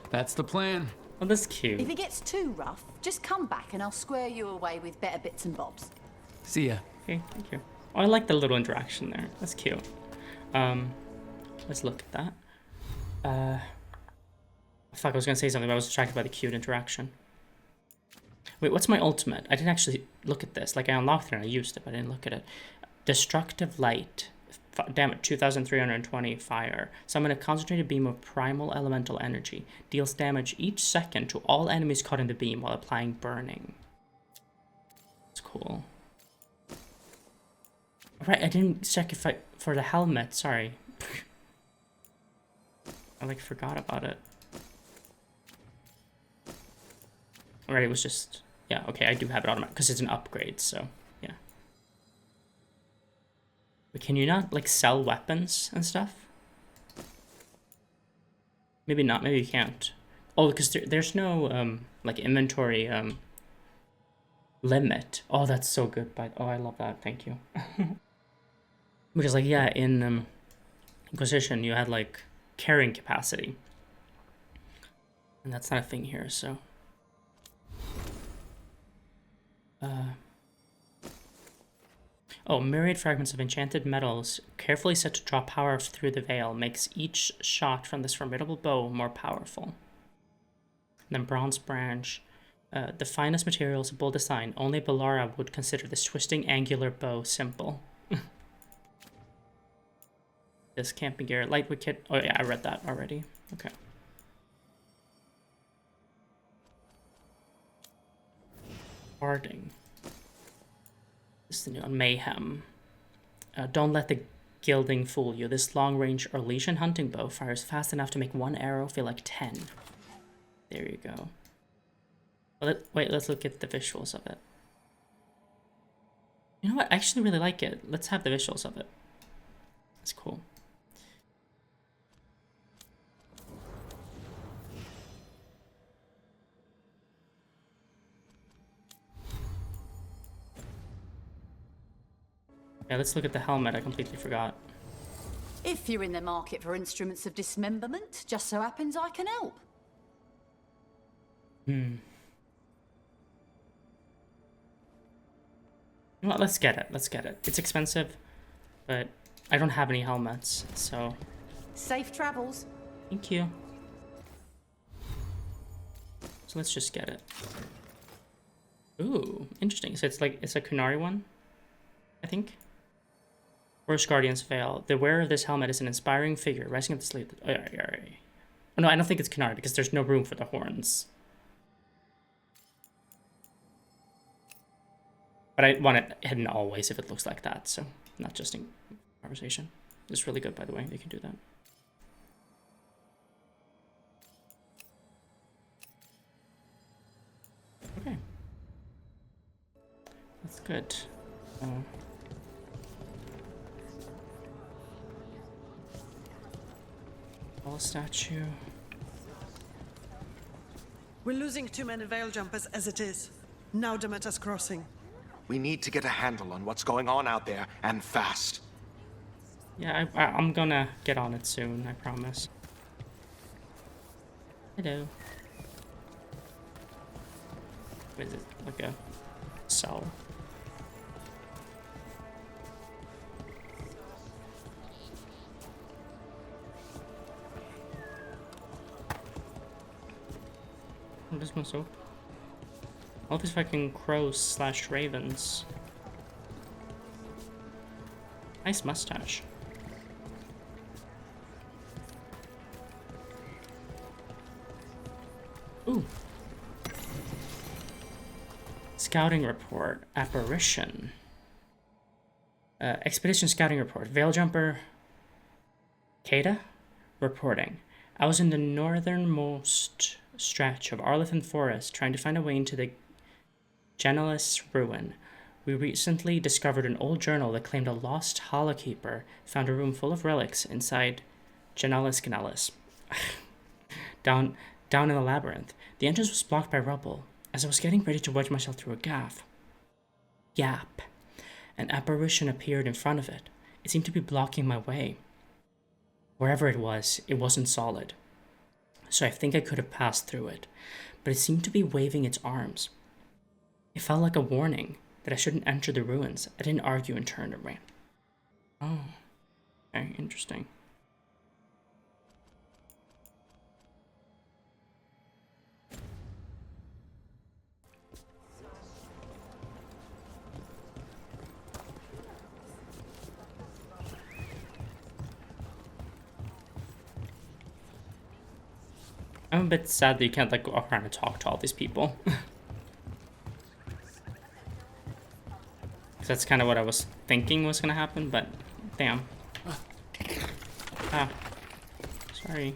That's the plan. Oh, that's cute. If it gets too rough, just come back and I'll square you away with better bits and bobs. See ya. Okay, thank you. Oh, I like the little interaction there. That's cute. Let's look at that. Fuck, I was gonna say something, but I was distracted by the cute interaction. Wait, what's my ultimate? I didn't actually look at this. Like, I unlocked it and I used it, but I didn't look at it. Destructive Light. Damn it, 2,320 fire. Summon a concentrated beam of primal elemental energy. Deals damage each second to all enemies caught in the beam while applying burning. That's cool. Right, I didn't check if for the helmet, sorry. I like forgot about it. Alright, it was just, yeah, okay, I do have it automatic because it's an upgrade, so yeah. But can you not like sell weapons and stuff? Maybe not, maybe you can't. Oh, because there's no like inventory limit. Oh, that's so good. Oh, I love that. Thank you. Because like, yeah, in Inquisition you had like carrying capacity, and that's not a thing here, so oh, myriad fragments of enchanted metals carefully set to draw power through the veil makes each shot from this formidable bow more powerful. And then bronze branch, the finest materials, bold design. Only Balara would consider this twisting angular bow simple. This camping gear, lightweight kit. Oh yeah, I read that already. Okay. Barding. This is the new one. Mayhem. Don't let the gilding fool you. This long-range Orlesian hunting bow fires fast enough to make one arrow feel like 10. There you go. Well, wait, let's look at the visuals of it. You know what? I actually really like it. Let's have the visuals of it. That's cool. Yeah, let's look at the helmet. I completely forgot. If you're in the market for instruments of dismemberment, just so happens I can help. You know what? Let's get it. Let's get it. It's expensive, but I don't have any helmets, so... Safe travels. Thank you. So let's just get it. Ooh, interesting. So it's like, it's a Kunari one, I think. Worst Guardian's Veil. The wearer of this helmet is an inspiring figure, rising up the sleeve. Oh, no, I don't think it's Kunari because there's no room for the horns. But I want it hidden always if it looks like that, so not just in conversation. It's really good, by the way. You can do that. Okay. That's good. Wall statue. We're losing too many veil jumpers as it is. Now Demeter's crossing. We need to get a handle on what's going on out there, and fast. Yeah, I'm gonna get on it soon, I promise. Hello. What is it? Like a cell? Oh, this one's open. All these fucking crows / ravens. Nice mustache. Ooh. Scouting report. Apparition. Expedition scouting report. Veil jumper. Kada? Reporting. I was in the northernmost stretch of Arlethan Forest trying to find a way into the Genelis ruin. We recently discovered an old journal that claimed a lost holokeeper found a room full of relics inside Ghilan'nain. down in the labyrinth. The entrance was blocked by rubble. As I was getting ready to wedge myself through a gap, an apparition appeared in front of it. It seemed to be blocking my way. Wherever it wasn't solid. So I think I could have passed through it, but it seemed to be waving its arms. It felt like a warning that I shouldn't enter the ruins. I didn't argue and turned and ran. Oh, okay, interesting. I'm a bit sad that you can't like go around and talk to all these people. That's kind of what I was thinking was gonna happen, but damn. Ah, sorry.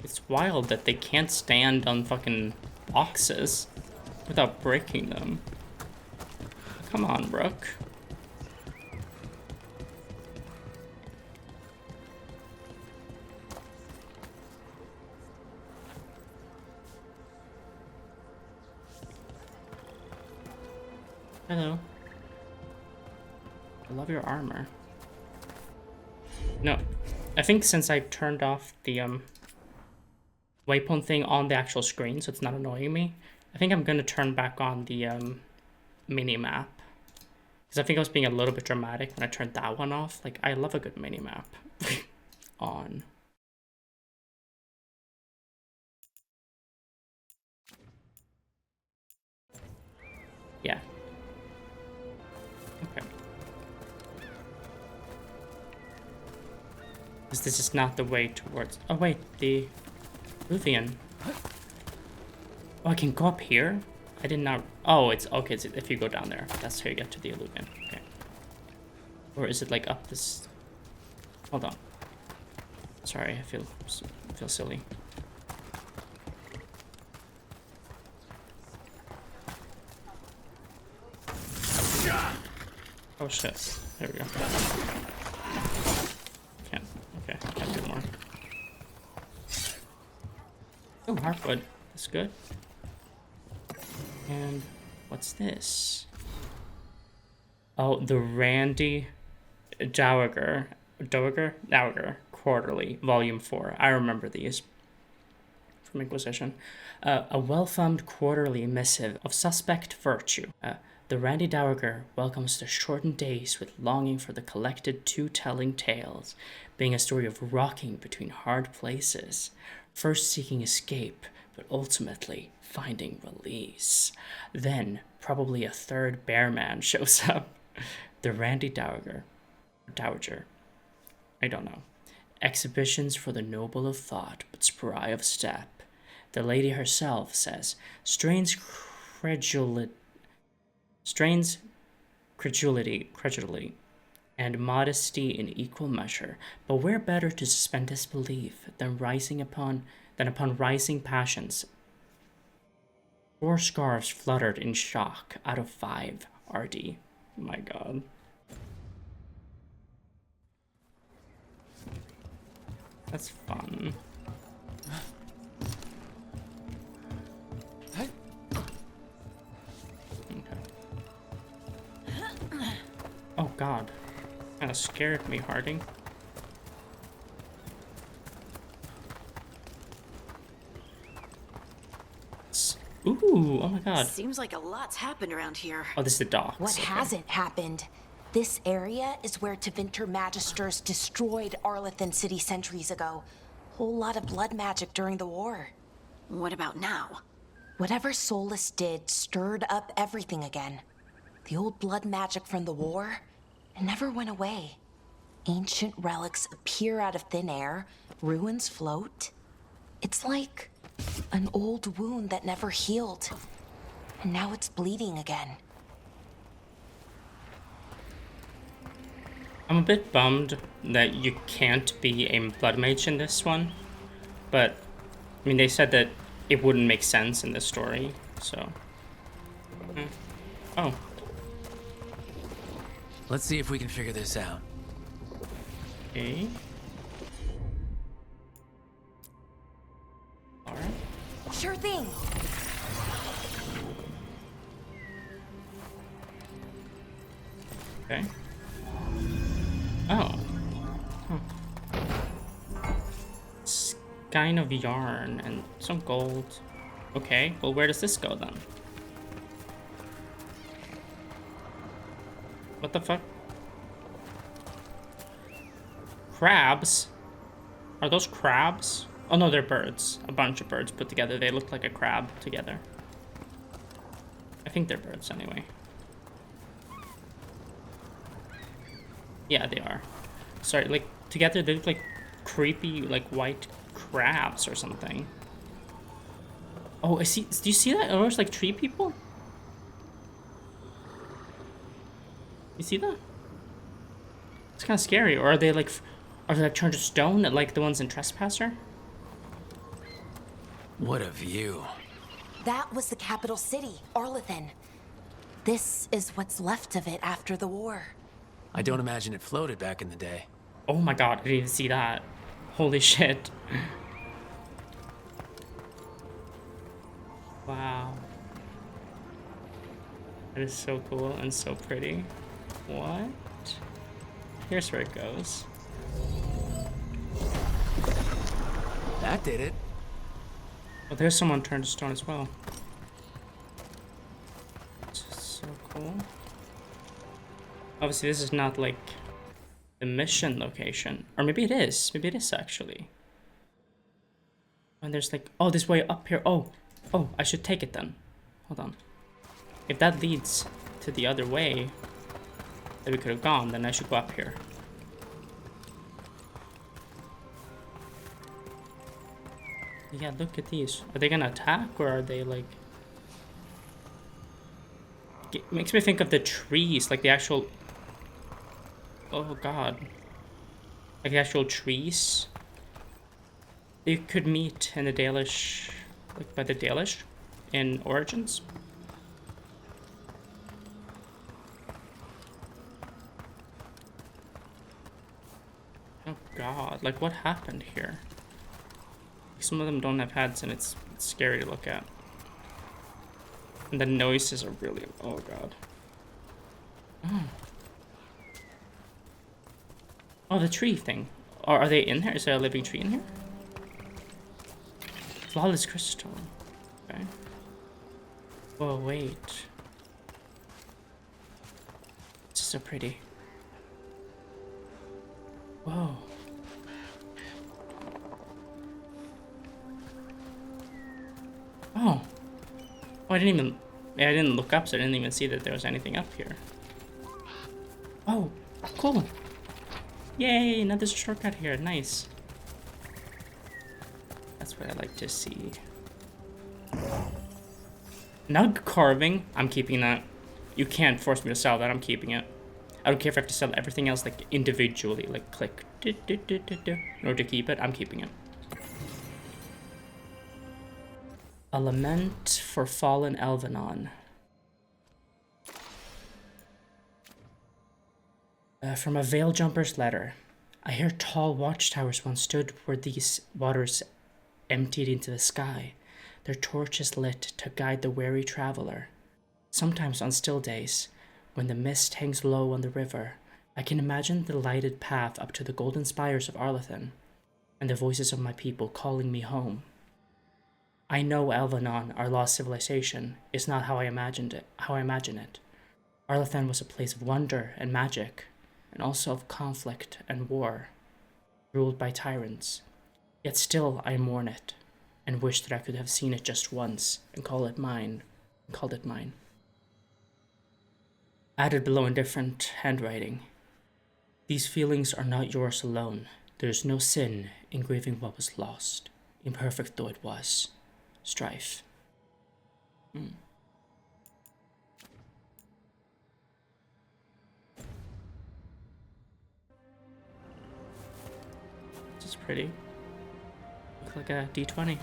It's wild that they can't stand on fucking boxes without breaking them. Come on, Brooke. Hello. I love your armor. No, I think since I turned off the waypoint thing on the actual screen, so it's not annoying me, I think I'm gonna turn back on the mini-map. Because I think I was being a little bit dramatic when I turned that one off. Like, I love a good mini-map. On. Yeah. Okay. Because this is not the way towards... Oh wait, the Elvhenan. Oh, I can go up here? I did not... Oh, it's... Okay, it's if you go down there. That's how you get to the Elvhenan. Okay. Or is it like up this... Hold on. Sorry, I feel silly. Oh shit. There we go. Can't. Okay, can't do more. Oh, hardwood. That's good. And what's this? Oh, the Randy Dowager Quarterly, Volume 4. I remember these from Inquisition. A well-thumbed quarterly missive of suspect virtue. The Randy Dowager welcomes the shortened days with longing for the collected two-telling tales, being a story of rocking between hard places, first seeking escape, but ultimately finding release. Then, probably a third bear man shows up. The Randy Dowager. I don't know. Exhibitions for the noble of thought, but spry of step. The lady herself says, strains credulity, and modesty in equal measure, but where better to suspend disbelief than upon rising passions? 4 scarves fluttered in shock out of 5 RD. My god. That's fun. Oh god. Kinda scared me, Harding. Ooh, oh my god. Seems like a lot's happened around here. Oh, this is the docks. What hasn't happened? This area is where Tevinter Magisters destroyed Arlethan City centuries ago. Whole lot of blood magic during the war. What about now? Whatever Solus did stirred up everything again. The old blood magic from the war, it never went away. Ancient relics appear out of thin air, ruins float. It's like an old wound that never healed, and now it's bleeding again. I'm a bit bummed that you can't be a blood mage in this one, but I mean, they said that it wouldn't make sense in this story, so Oh. Let's see if we can figure this out. Okay. Alright. Sure thing. Okay. Oh. Huh. Skein of yarn and some gold. Okay, well, where does this go then? What the fuck? Crabs? Are those crabs? Oh no, they're birds. A bunch of birds put together. They look like a crab together. I think they're birds anyway. Yeah, they are. Sorry, like, together they look like creepy, like, white crabs or something. Oh, I see. Do you see that? Are those like tree people? You see that? It's kind of scary. Or are they like turned to stone, like the ones in Trespasser? What a view. That was the capital city, Arlethan. This is what's left of it after the war. I don't imagine it floated back in the day. Oh my god, I didn't even see that. Holy shit. Wow. That is so cool and so pretty. What? Here's where it goes. That did it. Oh, there's someone turned to stone as well. This is so cool. Obviously, this is not like the mission location. Or maybe it is. Maybe it is actually. And there's like, oh, this way up here. Oh, I should take it then. Hold on. If that leads to the other way that we could have gone, then I should go up here. Yeah, look at these. Are they gonna attack or are they like... It makes me think of the trees, like the actual... Oh god. Like the actual trees. You could meet in the Dalish... Like by the Dalish in Origins. Oh god, like what happened here? Some of them don't have heads and it's scary to look at. And the noises are really... Oh god. Oh, the tree thing. Or are they in here? Is there a living tree in here? Flawless crystal. Okay. Whoa, wait. This is so pretty. Whoa. Oh. Oh, I didn't even... Yeah, I didn't look up, so I didn't even see that there was anything up here. Oh, cool. Yay, now there's a shortcut here. Nice. That's what I like to see. Nug carving. I'm keeping that. You can't force me to sell that. I'm keeping it. I don't care if I have to sell everything else like individually. Like click. In order to keep it, I'm keeping it. A lament for fallen Elvhenan. From a veil jumper's letter. I hear tall watchtowers once stood where these waters emptied into the sky, their torches lit to guide the weary traveler. Sometimes on still days, when the mist hangs low on the river, I can imagine the lighted path up to the golden spires of Arlethan, and the voices of my people calling me home. I know Elvhenan, our lost civilization, is not how I imagine it. Arlethan was a place of wonder and magic, and also of conflict and war, ruled by tyrants. Yet still I mourn it, and wish that I could have seen it just once, and called it mine. Added below in different handwriting. These feelings are not yours alone. There is no sin in grieving what was lost, imperfect though it was. Strife. This is pretty. Look like a D20.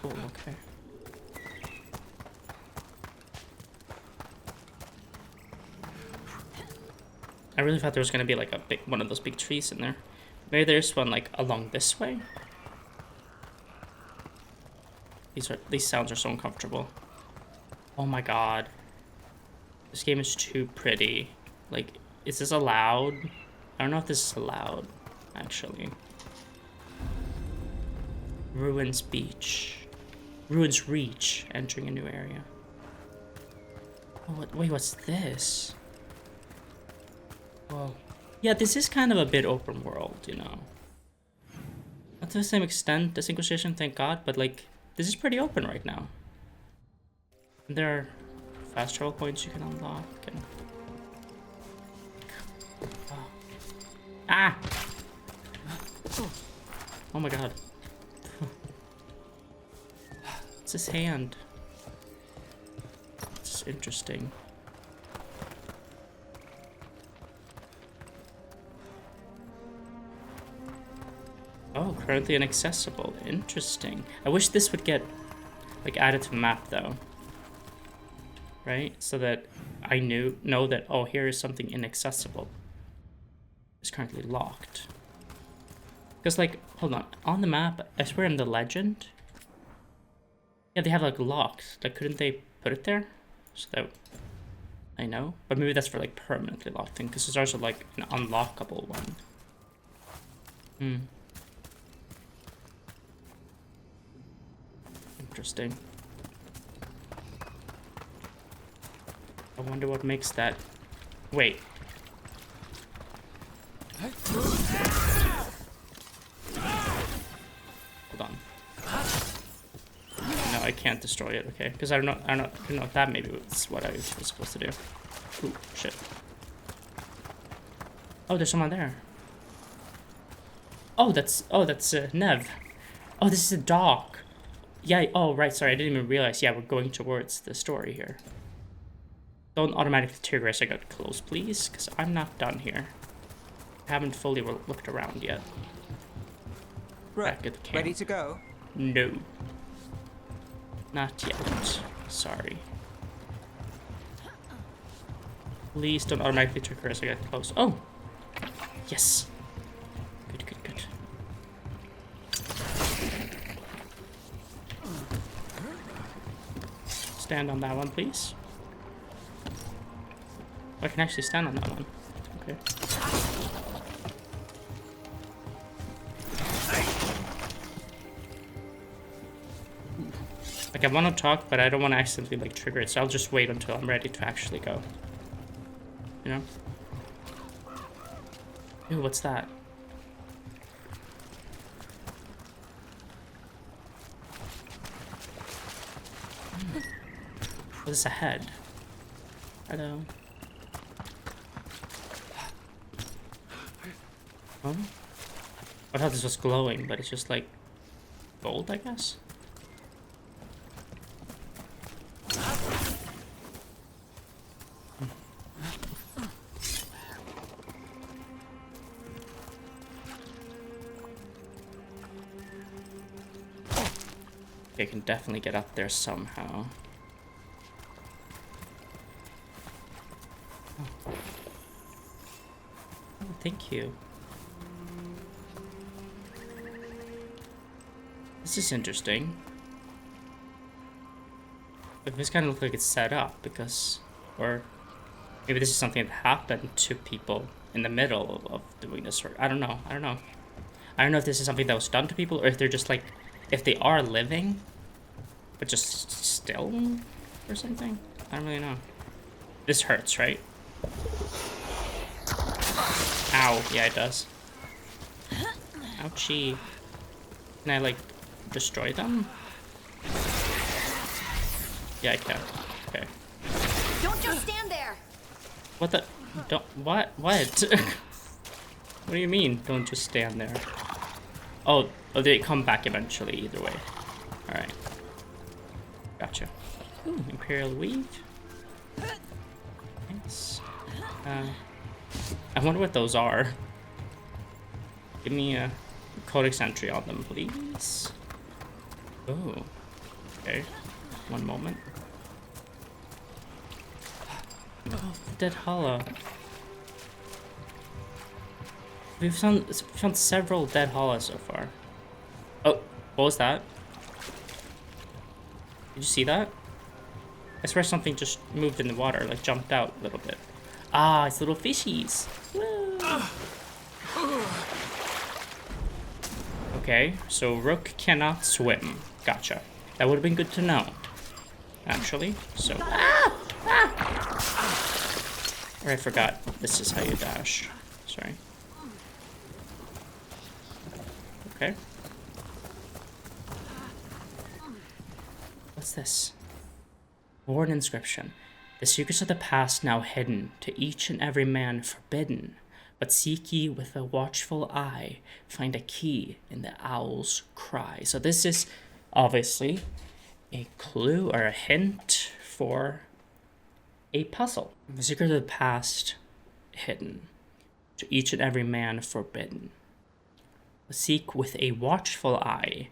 cool, okay. I really thought there was gonna be like a big one of those big trees in there. Maybe there's one like along this way. These sounds are so uncomfortable. Oh my god. This game is too pretty. Like, is this allowed? I don't know if this is allowed, actually. Ruins Beach. Ruins Reach. Entering a new area. Oh, wait, what's this? Whoa. Yeah, this is kind of a bit open world, you know. Not to the same extent as Inquisition, thank God, but like, this is pretty open right now. And there are fast travel points you can unlock and... Oh. Ah! Oh my god. It's his hand. It's interesting. Oh, currently inaccessible. Interesting. I wish this would get like added to the map though. Right? So that I know that, oh, here is something inaccessible. It's currently locked. Because like, hold on the map, I swear in the legend, yeah, they have like locked. Like, couldn't they put it there? So that I know. But maybe that's for like permanently locked thing, because there's also like an unlockable one. Interesting. I wonder what makes that... Wait. Hold on. No, I can't destroy it, okay. Because I don't know if that maybe was what I was supposed to do. Ooh, shit. Oh, there's someone there. Oh, that's Nev. Oh, this is a dock. Yeah, oh, right, sorry, I didn't even realize. Yeah, we're going towards the story here. Don't automatically trigger as I got close, please, because I'm not done here. I haven't fully looked around yet. Right, ready to go? No. Not yet. Sorry. Please don't automatically trigger as I get close. Oh! Yes! Good, good, good. Stand on that one, please. I can actually stand on that one. Okay. Like, I want to talk, but I don't want to accidentally, like, trigger it, so I'll just wait until I'm ready to actually go. You know? Ooh, what's that? What is a head? Hello. Oh? I thought this was glowing, but it's just like gold, I guess. Okay, I can definitely get up there somehow. Oh, thank you. This is interesting. But this kind of looks like it's set up because, or maybe this is something that happened to people in the middle of doing this. Or I don't know. I don't know if this is something that was done to people, or if they're just like, if they are living, but just still or something. I don't really know. This hurts, right? Ow. Yeah, it does. Ouchie. Can I like destroy them? Yeah, I can. Okay. Don't just stand there. What the? Don't. What? What? What do you mean? Don't just stand there. Oh, they come back eventually. Either way. All right. Gotcha. Ooh, Imperial Weave. Nice. I wonder what those are. Give me a Codex entry on them, please. Oh, Okay, one moment. Dead hollow. We've found several dead hollows so far. Oh, what was that? Did you see that? I swear something just moved in the water, like jumped out a little bit. Ah, it's little fishies. Woo. Okay, so Rook cannot swim. Gotcha. That would have been good to know, actually. So, or I forgot. This is how you dash. Sorry. Okay. What's this? Worn inscription. The secrets of the past now hidden, to each and every man forbidden. But seek ye with a watchful eye, find a key in the owl's cry. So this is obviously a clue or a hint for a puzzle. The secret of the past hidden, to each and every man forbidden. Seek with a watchful eye,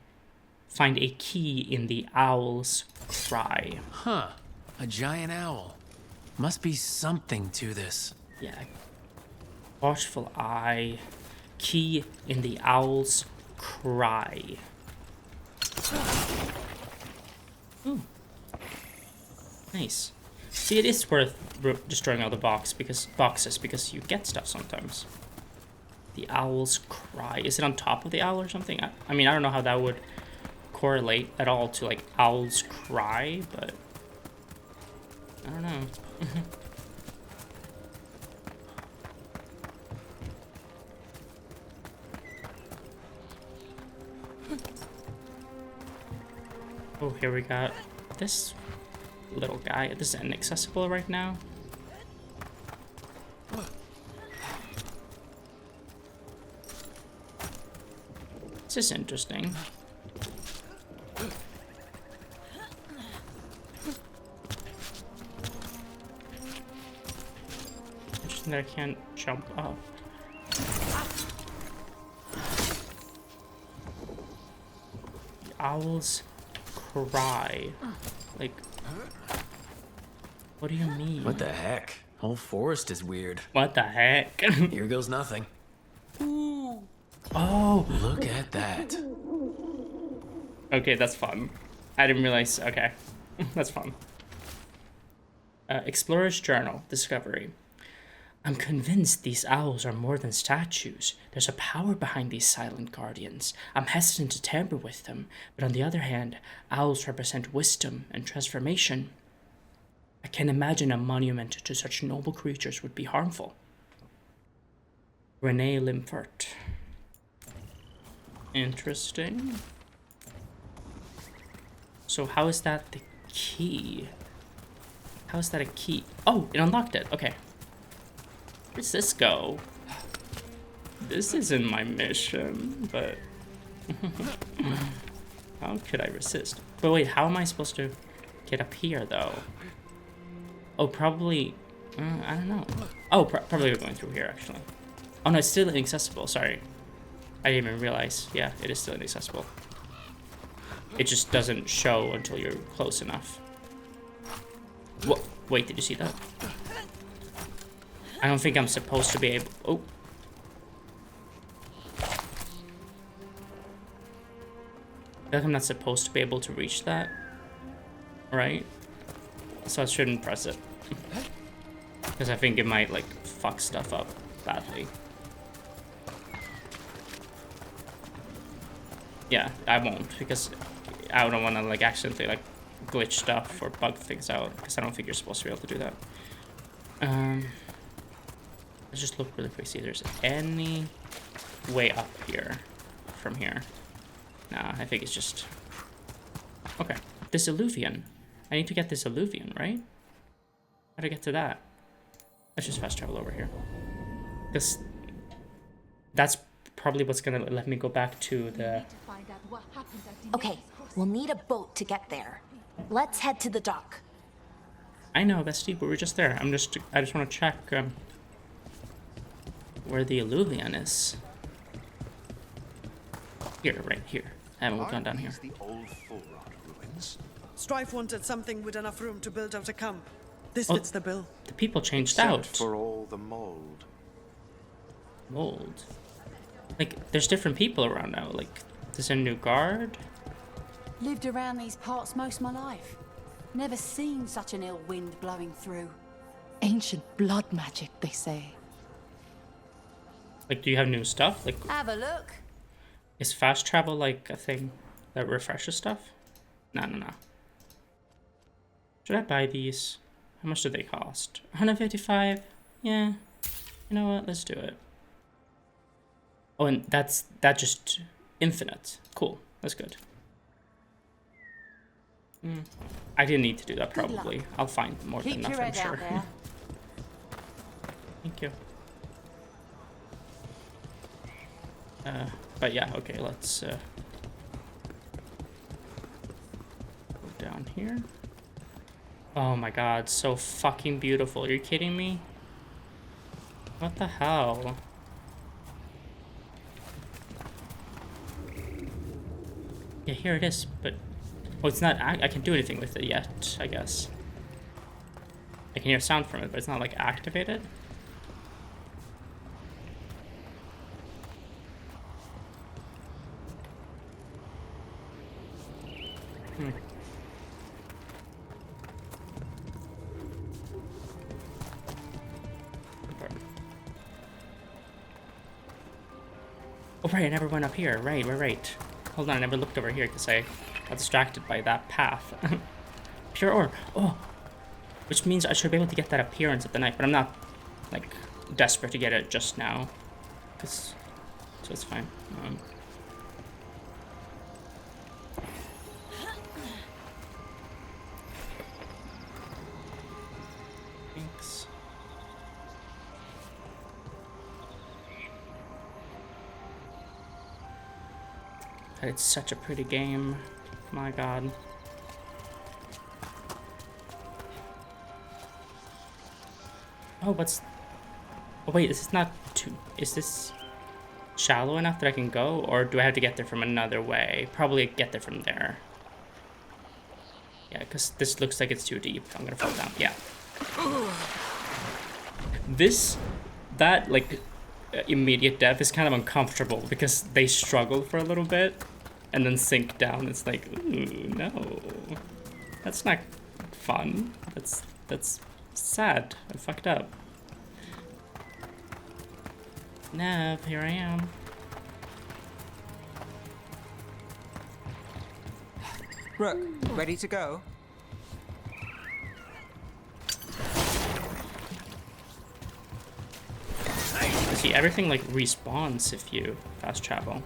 find a key in the owl's cry. Huh. A giant owl. Must be something to this. Yeah. Watchful eye, key in the owl's cry. Ooh. Nice. See, it is worth destroying all the boxes because you get stuff sometimes. The owl's cry. Is it on top of the owl or something? I mean, I don't know how that would correlate at all to like owl's cry, but I don't know. Oh, here we got this little guy. This is inaccessible right now. This is interesting. Interesting that I can't jump up. The owl's cry. Like, what do you mean? What the heck? Whole forest is weird. What the heck? Here goes nothing. Oh, look at that. Okay, that's fun. I didn't realize. Okay, that's fun. Explorer's Journal, Discovery. I'm convinced these owls are more than statues. There's a power behind these silent guardians. I'm hesitant to tamper with them, but on the other hand, owls represent wisdom and transformation. I can imagine a monument to such noble creatures would be harmful. Renee Limfert. Interesting. So how is that the key? How is that a key? Oh, it unlocked it. Okay. Where's this go? This isn't my mission, but how could I resist? But wait, how am I supposed to get up here though? Oh, probably, I don't know. Oh, probably going through here actually. Oh no, it's still inaccessible, sorry. I didn't even realize. Yeah, it is still inaccessible. It just doesn't show until you're close enough. What? Wait, did you see that? I don't think I'm supposed to be able... Oh. I feel like I'm not supposed to be able to reach that. Right? So I shouldn't press it. Because I think it might, like, fuck stuff up badly. Yeah, I won't, because I don't want to, like, accidentally, like, glitch stuff or bug things out, because I don't think you're supposed to be able to do that. Let's just look really quick, see if there's any way up here from here. Nah, I think it's just... Okay, this Elvhenan. I need to get this Elvhenan, right? How to get to that? Let's just fast travel over here. Because that's probably what's gonna let me go back to the... Okay, we'll need a boat to get there. Let's head to the dock. I know, bestie, but we're just there. I just want to check where the Elvhenan is. Here, right here. I haven't gone down here. The old full rot ruins. Strife wanted something with enough room to build out a camp. This Oh, fits the bill. The people changed Except out. for all the mold. Mold. Like, there's different people around now. Like, there's a new guard. Lived around these parts most of my life. Never seen such an ill wind blowing through. Ancient blood magic, they say. Like, do you have new stuff? Like, Have a look. is fast travel like a thing that refreshes stuff? No. Should I buy these? How much do they cost? 155? Yeah. You know what? Let's do it. Oh, and that just infinite. Cool. That's good. I didn't need to do that probably. I'll find more than Keep enough, your I'm head sure. out there. Thank you. But yeah, okay, let's go down here. Oh my god, so fucking beautiful. Are you kidding me? What the hell? Yeah, here it is, but... Oh, it's not... I can't do anything with it yet, I guess. I can hear sound from it, but it's not, like, activated. Oh, right, I never went up here. Right. Hold on, I never looked over here because I got distracted by that path. Pure ore. Oh! Which means I should be able to get that appearance at the night, but I'm not, like, desperate to get it just now. So it's fine. Thanks. It's such a pretty game. My god. Oh, what's... Oh, wait, this is not too... Is this shallow enough that I can go? Or do I have to get there from another way? Probably get there from there. Yeah, because this looks like it's too deep. I'm gonna fall down. Yeah. That, like, immediate death is kind of uncomfortable because they struggle for a little bit and then sink down. It's like, ooh, no. That's not fun. That's sad. I fucked up. Nav, here I am. Rook, ready to go? See, everything like respawns if you fast travel.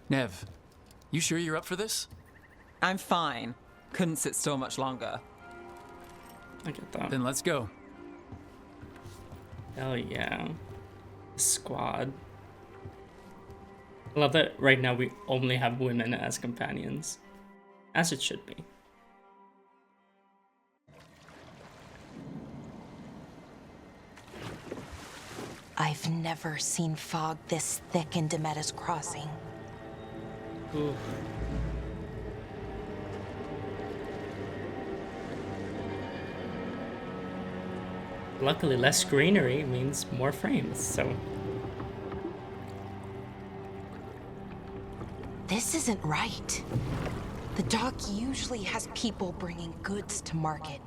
Nev, you sure you're up for this? I'm fine. Couldn't sit still much longer. I get that. Then let's go. Hell yeah. Squad. I love that right now we only have women as companions. As it should be. I've never seen fog this thick in Demeta's Crossing. Ooh. Luckily, less greenery means more frames, so... This isn't right. The dock usually has people bringing goods to market,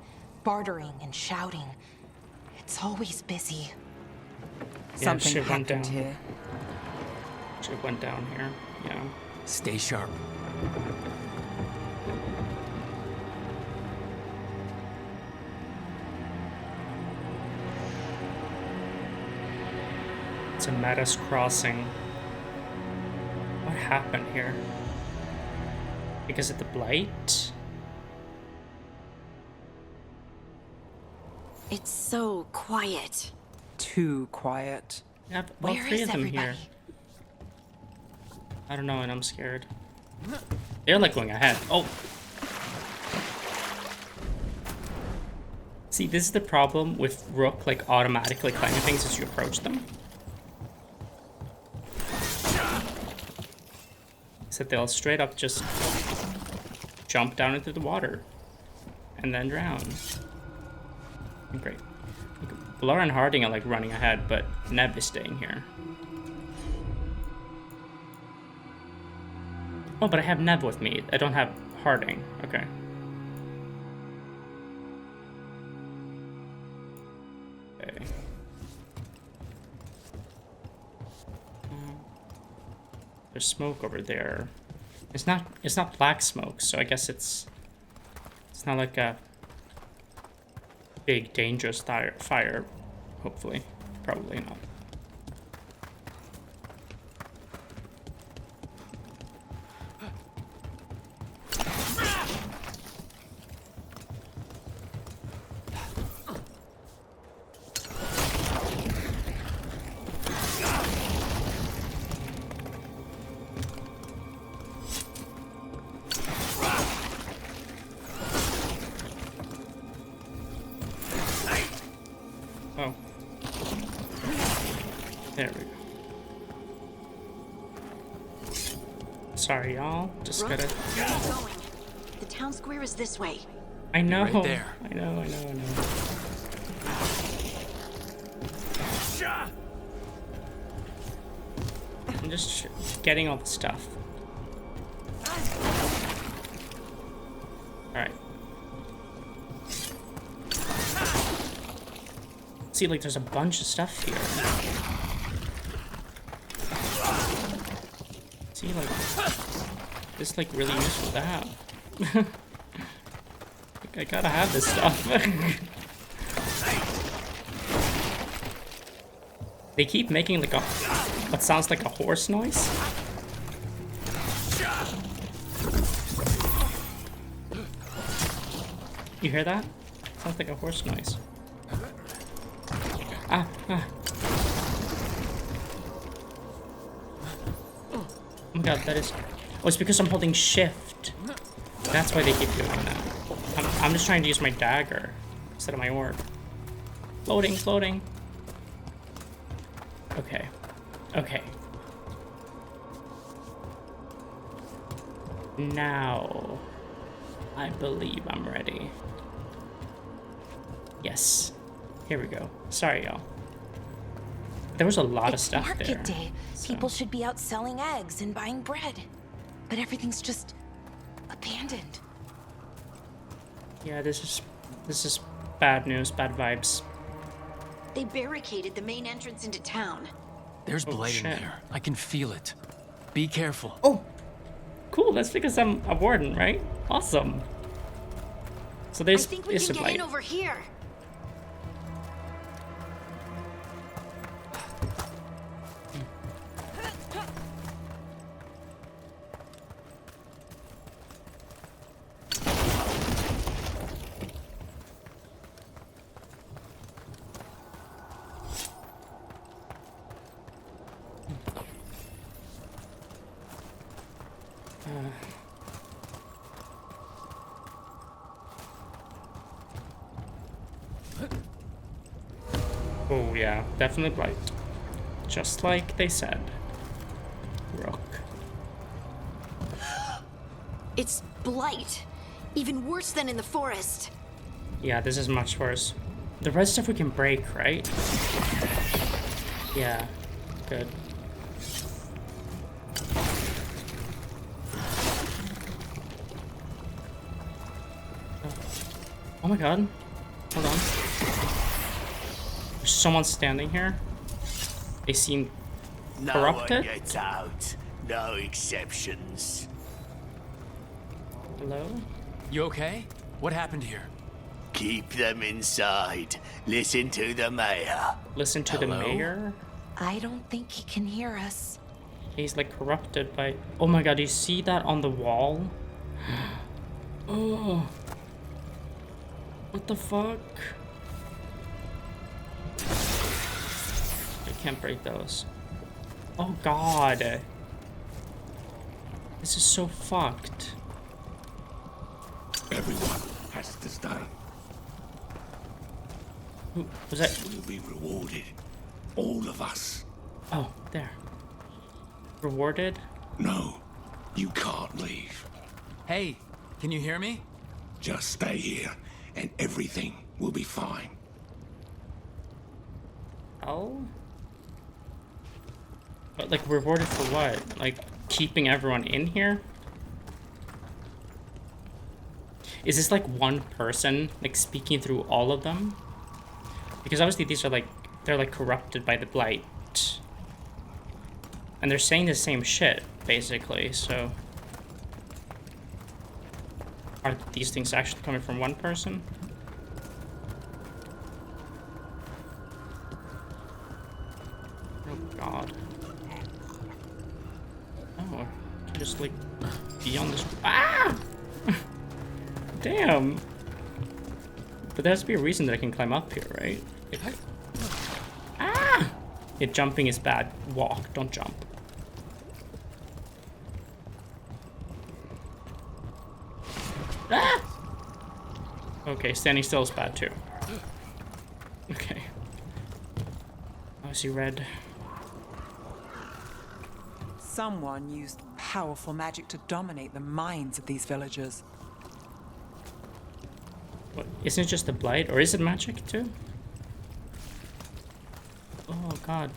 bartering and shouting. It's always busy. Yeah, Something shit went happened down. here. Shit went down here, yeah. Stay sharp. It's a Metis crossing. What happened here? Because of the blight? It's so quiet. Too quiet. Yeah, all Where three is of them everybody? here. I don't know, and I'm scared. They're like going ahead. Oh! See, this is the problem with Rook, like, automatically climbing things as you approach them. So they'll straight up just jump down into the water and then drown. Great. Laura and Harding are like running ahead, but Neb is staying here. Oh, but I have Neb with me. I don't have Harding. Okay. Okay. There's smoke over there. It's not black smoke, so I guess it's not like a big dangerous fire. Hopefully, probably not. Oh. There we go. Sorry, y'all. Just gotta... Where are you going? The town square is this way. I know. Right there. I know. I'm just getting all the stuff. Alright. See, like, there's a bunch of stuff here. See, like, this is, like, really useful to have. I gotta have this stuff. They keep making, like, what sounds like a horse noise. You hear that? Sounds like a horse noise. Ah. Oh my god, that is... Oh, it's because I'm holding shift. That's why they keep doing that. I'm just trying to use my dagger instead of my orb. Floating. Okay. Now, I believe I'm ready. Yes. Here we go. Sorry, y'all. There was a lot of stuff there. It's market day. People should be out selling eggs and buying bread. But everything's just abandoned. Yeah, this is bad news, bad vibes. They barricaded the main entrance into town. There's blight in shit. there. I can feel it. Be careful. Oh, cool. That's because I'm a warden, right? Awesome. So I there's think we can get in over here. Oh yeah, definitely blight. Just like they said. Rook. It's blight. Even worse than in the forest. Yeah, this is much worse. The red stuff we can break, right? Yeah, good. Oh my god. Hold on. There's someone standing here. They seem corrupted. No one gets out. No exceptions. Hello? You okay? What happened here? Keep them inside. Listen to the mayor. Listen to Hello? the mayor? I don't think he can hear us. He's like corrupted by... Oh my god, you see that on the wall? Oh. What the fuck? I can't break those. Oh god. This is so fucked. Everyone has to stay. Who was that? We'll be rewarded. All of us. Oh, there. Rewarded? No. You can't leave. Hey, can you hear me? Just stay here, and everything will be fine. Oh? But, like, rewarded for what? Like, keeping everyone in here? Is this, like, one person, like, speaking through all of them? Because obviously these are, like, they're, like, corrupted by the blight. And they're saying the same shit, basically, so... Are these things actually coming from one person? Oh god. Oh, I can just like be on this. Ah! Damn! But there has to be a reason that I can climb up here, right? Ah! Yeah, jumping is bad. Walk, don't jump. Ah! Okay, standing still is bad too. Okay. Oh, I see red. Someone used powerful magic to dominate the minds of these villagers. What, isn't it just the blight, or is it magic too? Oh god.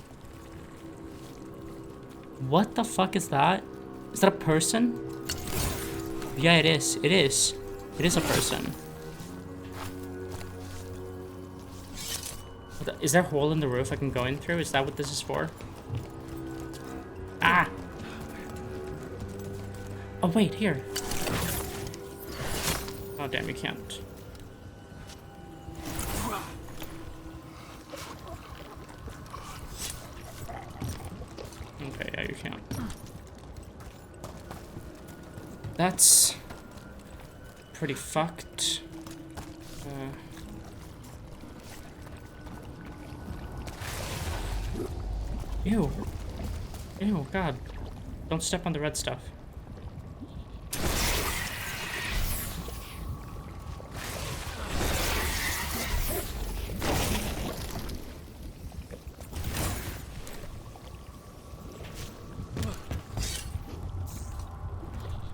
What the fuck is that? Is that a person? Yeah, it is. It is. It is a person. Is there a hole in the roof I can go in through? Is that what this is for? Ah! Oh, wait, here. Oh, damn, you can't. Okay, yeah, you can't. That's pretty fucked. Ew. Ew, god. Don't step on the red stuff.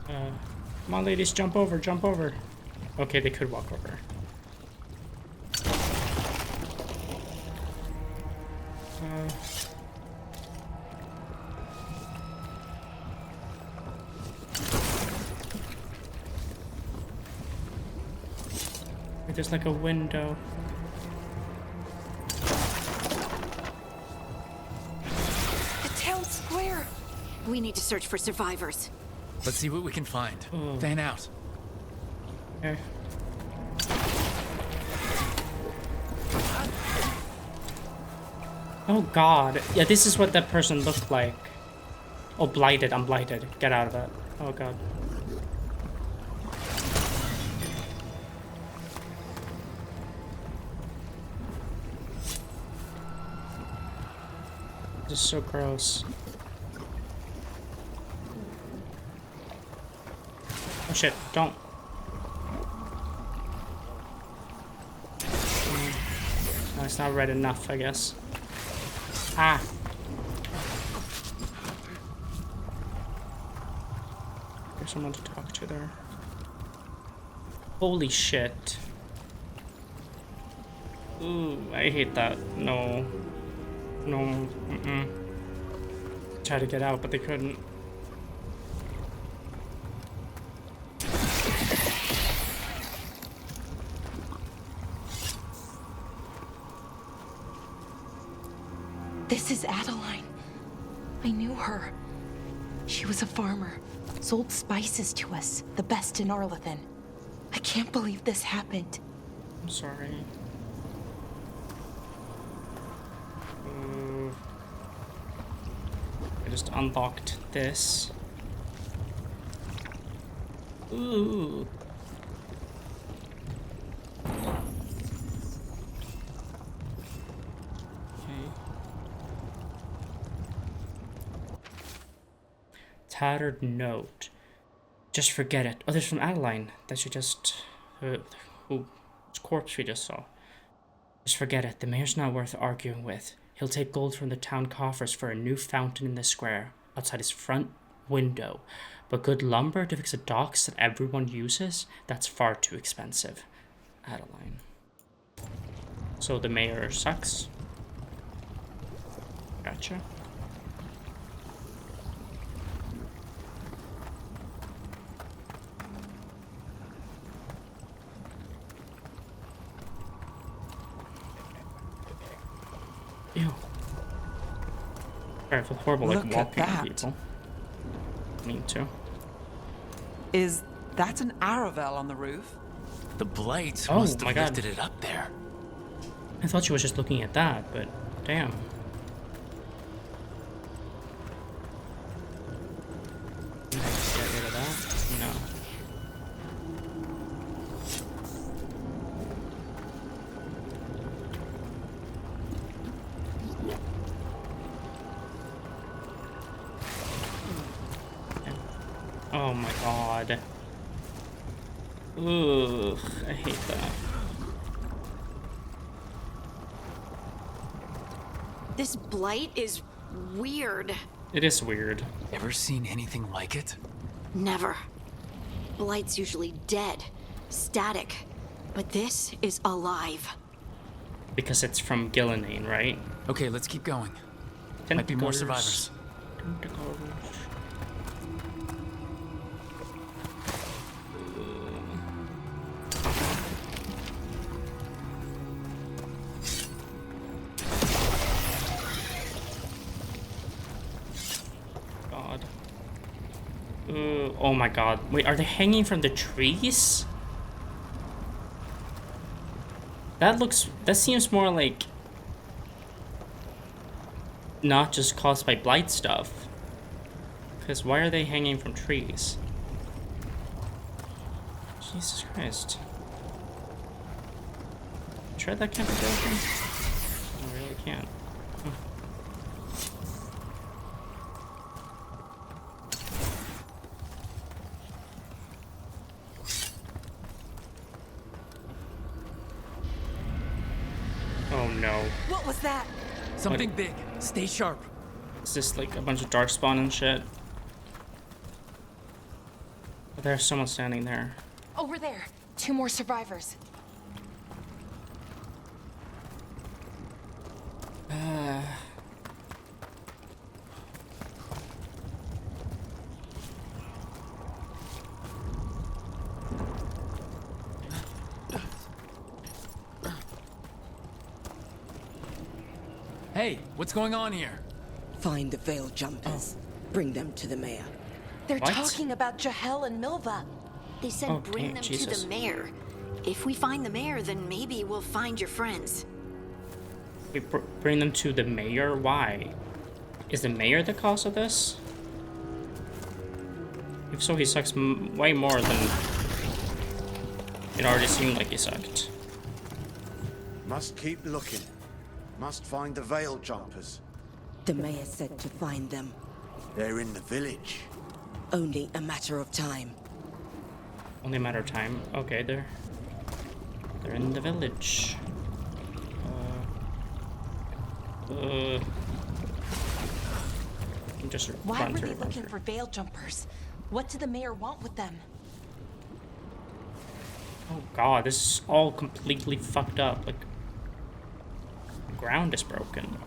Come on, ladies, jump over, jump over. Okay, they could walk over. There's like a window. The town square. We need to search for survivors. Let's see what we can find. Fan out. Okay. Oh god. Yeah, this is what that person looked like. Oh, blighted. I'm blighted. Get out of it. Oh god. This is so gross. Oh shit, don't. No, it's not red enough, I guess. Ah! There's someone to talk to there. Holy shit. Ooh, I hate that. No. No, Tried to get out, but they couldn't. This is Adeline. I knew her. She was a farmer, sold spices to us, the best in Arlethan. I can't believe this happened. I'm sorry. I just unlocked this. Ooh. Okay. Tattered note. Just forget it. Oh, there's from Adeline. That she just... whose corpse we just saw. Just forget it. The mayor's not worth arguing with. He'll take gold from the town coffers for a new fountain in the square, outside his front window, but good lumber to fix the docks that everyone uses? That's far too expensive. Adeline. So the mayor sucks. Gotcha. Ew. I feel horrible like Look walking at on that. people. Me too. Is that an Aravel on the roof? The blights Oh must my have God. lifted it up there. I thought she was just looking at that, but damn. Get rid of that? No. Oh my god. Ugh, I hate that. This blight is weird. It is weird. Ever seen anything like it? Never. Blight's usually dead, static. But this is alive. Because it's from Ghilan'nain, right? Okay, let's keep going. Might be more Tentacles. survivors. Tentacles. God. Oh my god. Wait, are they hanging from the trees? That seems more like not just caused by blight stuff. Because why are they hanging from trees? Jesus Christ. Sure that can't be broken? I really can't. Oh no. What was that? Something big. Stay sharp. Is this like a bunch of darkspawn and shit? Oh, there's someone standing there. Over there. 2 more survivors. Hey, what's going on here? Find the veil jumpers. Bring them to the mayor. They're What? talking about Jahel and Milva. They said Oh, bring damn, them Jesus. to the mayor. If we find the mayor, then maybe we'll find your friends. We bring them to the mayor? Why? Is the mayor the cause of this? If so, he sucks way more than it already seemed like he sucked. Must keep looking. Must find the veil jumpers. The mayor said to find them. They're in the village. Only a matter of time. Only a matter of time. Okay, they're in the village. Just Why run were through, they run looking through. for veil jumpers? What did the mayor want with them? Oh god, this is all completely fucked up. Like, the ground is broken.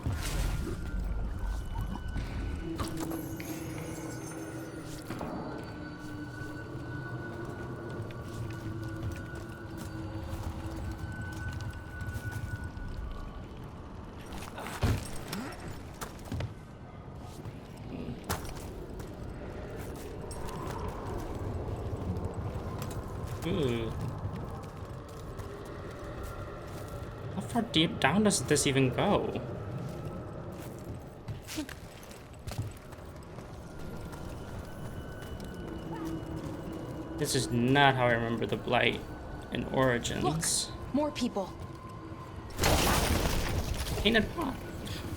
Ooh. How far deep down does this even go? This is not how I remember the Blight in Origins. Look, more people. Painted pot.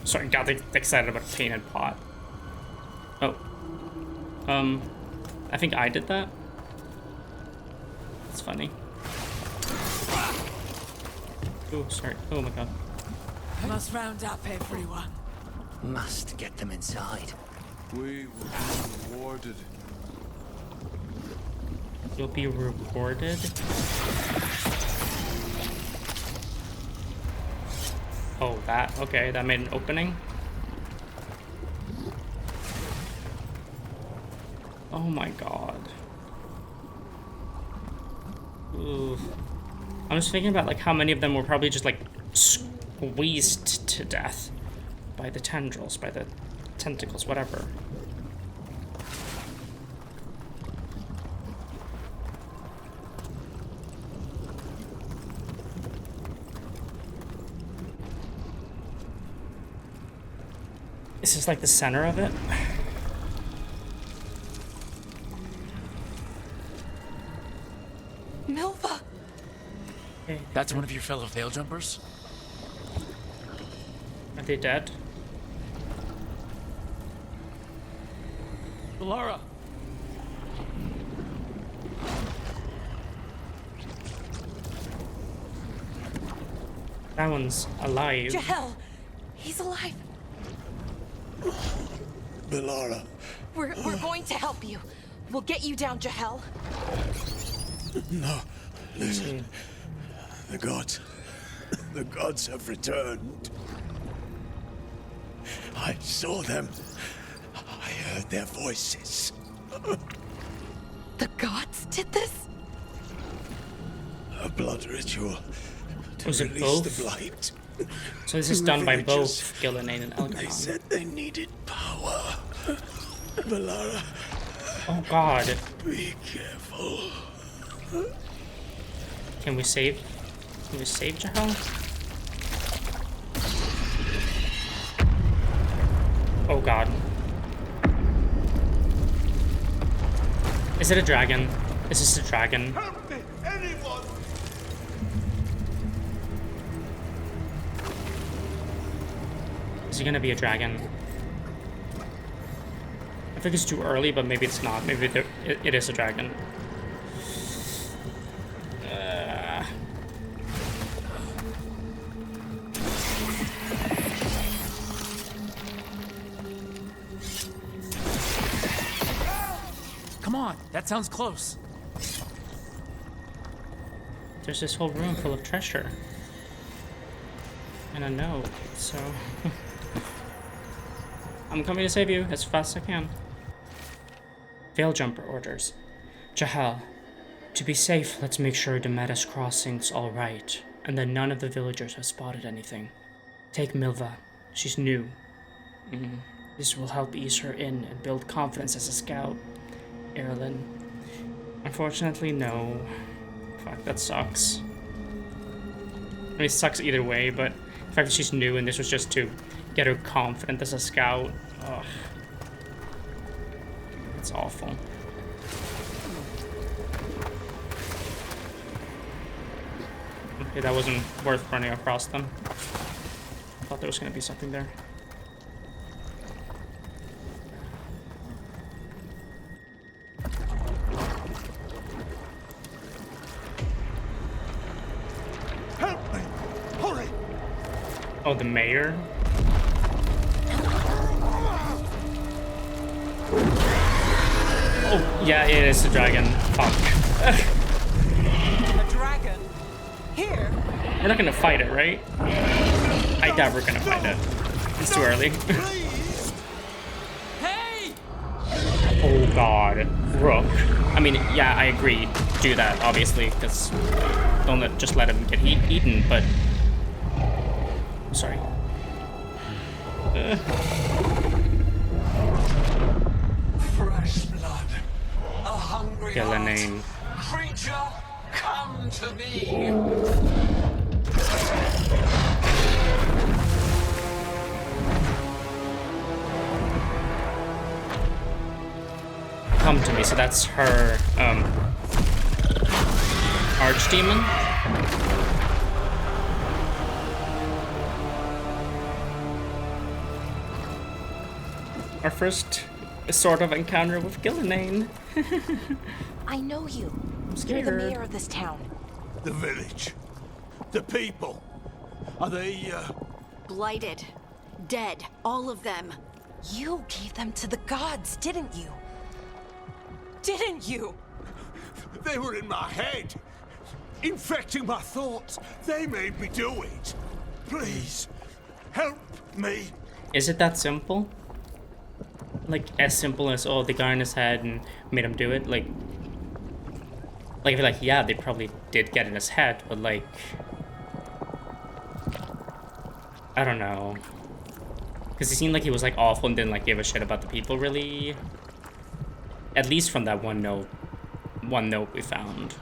Sorry, got excited about painted pot. Oh. I think I did that. That's funny. Oh, sorry. Oh my god. Must round up everyone. Must get them inside. We will be rewarded. You'll be rewarded? Oh, that. Okay, that made an opening. Oh my god. Ooh. I'm just thinking about like how many of them were probably just like squeezed to death by the tendrils, by the tentacles, whatever. Is this like the center of it? Milva! Okay. That's one of your fellow Veil Jumpers? Are they dead? Lara! That one's alive. Jahel! He's alive! Belara. We're going to help you. We'll get you down, Jahel. No, listen. The gods have returned. I saw them. I heard their voices. The gods did this? A blood ritual to Was it release both? the blight. So this is done by both Ghilan'nain and Elgar'nan. They said they needed power. Belara. Oh god. Be careful. Can we save? Can we save Jahel? Oh god. Is it a dragon? Is this a dragon? Help me, anyone! Is it gonna be a dragon? I think it's too early, but maybe it's not. Maybe it is a dragon. Come on, that sounds close. There's this whole room full of treasure. And a note, so... I'm coming to save you as fast as I can. Veil Jumper orders. Jahel, to be safe, let's make sure Demetis Crossing's alright, and that none of the villagers have spotted anything. Take Milva. She's new. This will help ease her in and build confidence as a scout. Erlen. Unfortunately, no. Fuck, that sucks. I mean, it sucks either way, but the fact that she's new and this was just to get her confident as a scout. Ugh. It's awful. Okay, that wasn't worth running across them. I thought there was gonna be something there. Help me! Hurry! Oh, the mayor? Oh, yeah, it is a dragon. Fuck. A dragon? Here? We're not gonna fight it, right? I doubt we're gonna fight it. It's too early. Hey! Oh god. Rook. I mean, yeah, I agree. Do that, obviously, because don't just let him get eaten, but... Sorry. Fresh blood. A hungry Ghilan'nain. creature, come to me. Come to me, so that's her, archdemon? Our first sort of encounter with Ghilan'nain. I know you. I'm You're scared. the mayor of this town. The village. The people. Are they, Blighted. Dead. All of them. You gave them to the gods, didn't you? Didn't you? They were in my head, infecting my thoughts. They made me do it. Please, help me. Is it that simple? Like, as simple as, oh, they got in his head and made him do it? Like, I feel like, yeah, they probably did get in his head, but like, I don't know. Because he seemed like he was like awful and didn't like give a shit about the people, really. At least from that one note we found.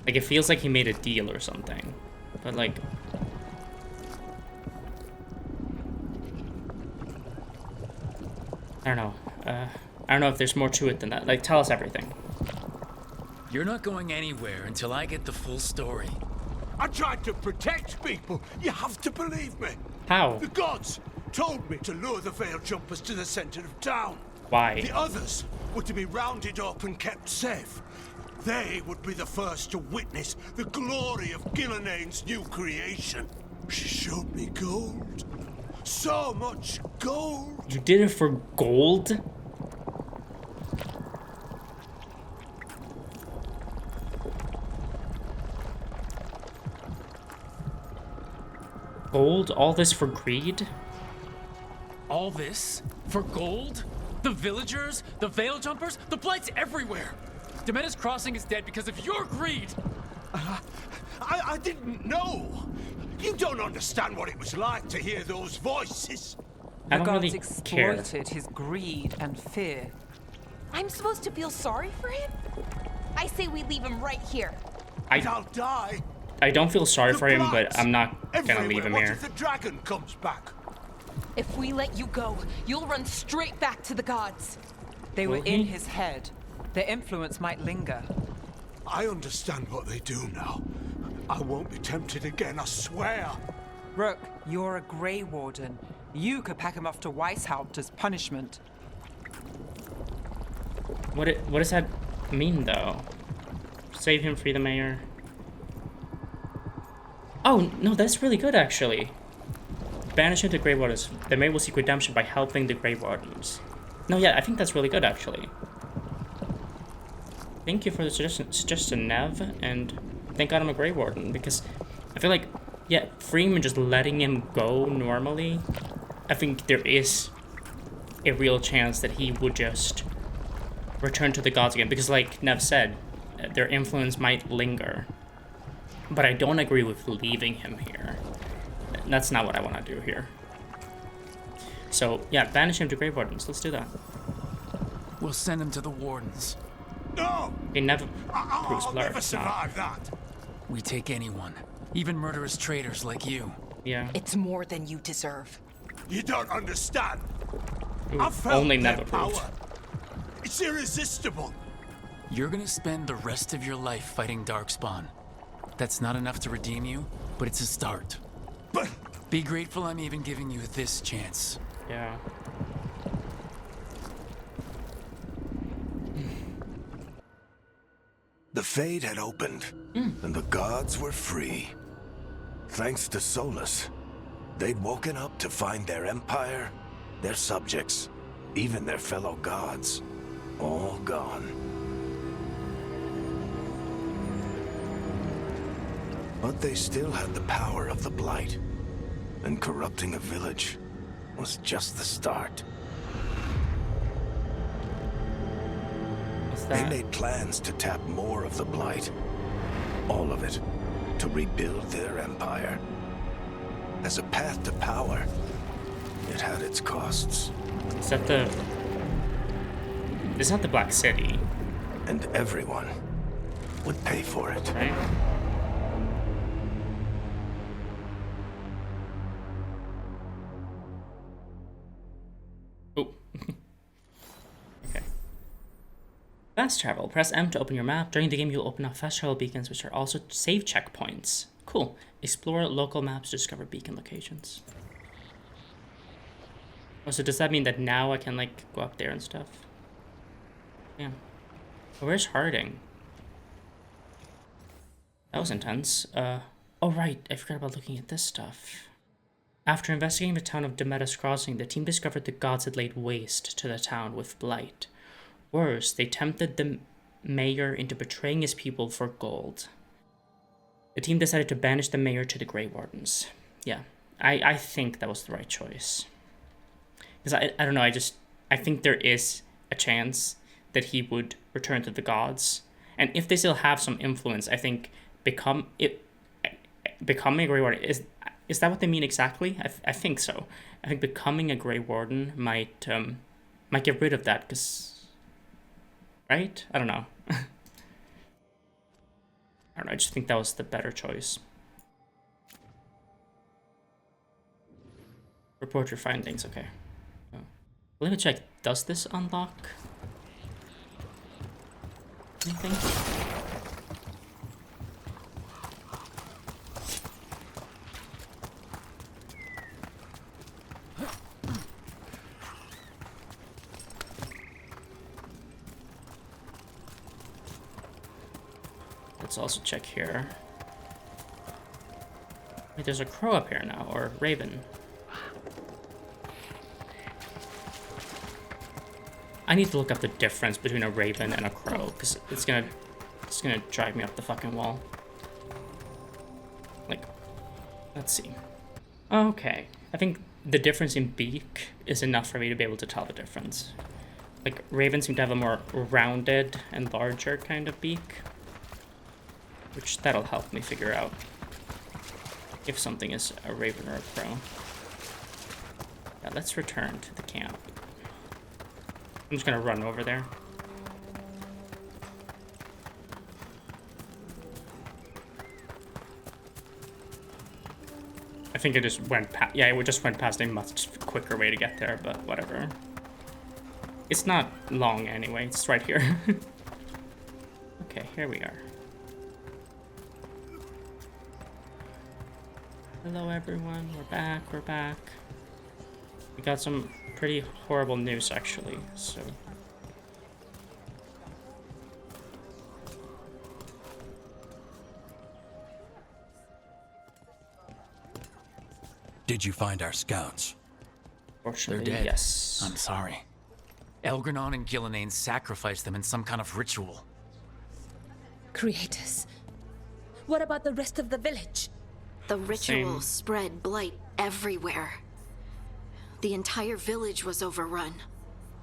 Like, it feels like he made a deal or something, but like, I don't know. I don't know if there's more to it than that. Like, tell us everything. You're not going anywhere until I get the full story. I tried to protect people. You have to believe me. How? The gods told me to lure the Veil Jumpers to the center of town. Why? The others were to be rounded up and kept safe. They would be the first to witness the glory of Ghilan'nain's new creation. She showed me gold. So much gold. You did it for gold? Gold? All this for greed? All this? For gold? The villagers? The Veil Jumpers? The Blight's everywhere! Demeter's Crossing is dead because of your greed! I didn't know. You don't understand what it was like to hear those voices. I The don't gods really exploited his greed and fear. I'm supposed to feel sorry for him? I say we leave him right here. I'll die. I don't feel sorry The for him, Blights but I'm not gonna everywhere. leave him What here. if the dragon comes back? If we let you go, you'll run straight back to the gods. They were Will in he? his head. Their influence might linger. I understand what they do now. I won't be tempted again, I swear. Rook, you're a Grey Warden. You could pack him off to Weishaupt as punishment. What does that mean, though? Save him, free the mayor. Oh, no, that's really good, actually. Banish him to Grey Wardens. The mayor will seek redemption by helping the Grey Wardens. No, yeah, I think that's really good, actually. Thank you for the suggestion, Nev, and thank God I'm a Grey Warden, because I feel like, yeah, freeing him and just letting him go normally, I think there is a real chance that he would just return to the gods again, because like Nev said, their influence might linger. But I don't agree with leaving him here. That's not what I want to do here. So, yeah, banish him to Grey Wardens. Let's do that. We'll send him to the Wardens. No! He never I'll proves blurred. never survive that. We take anyone, even murderous traitors like you. Yeah. It's more than you deserve. You don't understand. Ooh, I felt only their Nev power. approved. It's irresistible. You're gonna spend the rest of your life fighting Darkspawn. That's not enough to redeem you, but it's a start. But be grateful I'm even giving you this chance. Yeah. The Fade had opened, and the gods were free. Thanks to Solus, they'd woken up to find their empire, their subjects, even their fellow gods, all gone. But they still had the power of the Blight, and corrupting a village was just the start. They made plans to tap more of the Blight. All of it. To rebuild their empire. As a path to power, it had its costs. Is that the... It's not the Black City. And everyone would pay for it. Right? Oh. Okay. Fast travel. Press M to open your map. During the game, you'll open up fast travel beacons, which are also save checkpoints. Cool. Explore local maps to discover beacon locations. Oh, so does that mean that now I can, like, go up there and stuff? Yeah. Oh, where's Harding? That was intense. Oh right, I forgot about looking at this stuff. After investigating the town of Demeter's Crossing, the team discovered the gods had laid waste to the town with blight. Worse, they tempted the mayor into betraying his people for gold. The team decided to banish the mayor to the Grey Wardens. Yeah, I think that was the right choice. Because I don't know, I think there is a chance that he would return to the gods. And if they still have some influence, I think becoming a Grey Warden is that what they mean exactly? I think so. I think becoming a Grey Warden might get rid of that, because, right? I don't know. I don't know. I just think that was the better choice. Report your findings. Okay. Oh. Let me check. Does this unlock anything? Let's also check here. Wait, there's a crow up here now, or raven. I need to look up the difference between a raven and a crow, because it's gonna drive me up the fucking wall. Like, let's see. Okay, I think the difference in beak is enough for me to be able to tell the difference. Like, ravens seem to have a more rounded and larger kind of beak, which that'll help me figure out if something is a raven or a crow. Yeah, let's return to the camp. I'm just gonna run over there. I think it just went past, yeah, it just went past a much quicker way to get there, but whatever. It's not long anyway, it's right here. Okay, here we are. Hello everyone, we're back. We got some pretty horrible news actually, so. Did you find our scouts? They're dead. Yes. I'm sorry. Elgar'nan and Ghilan'nain sacrificed them in some kind of ritual. Creators. What about the rest of the village? The ritual spread blight everywhere. The entire village was overrun.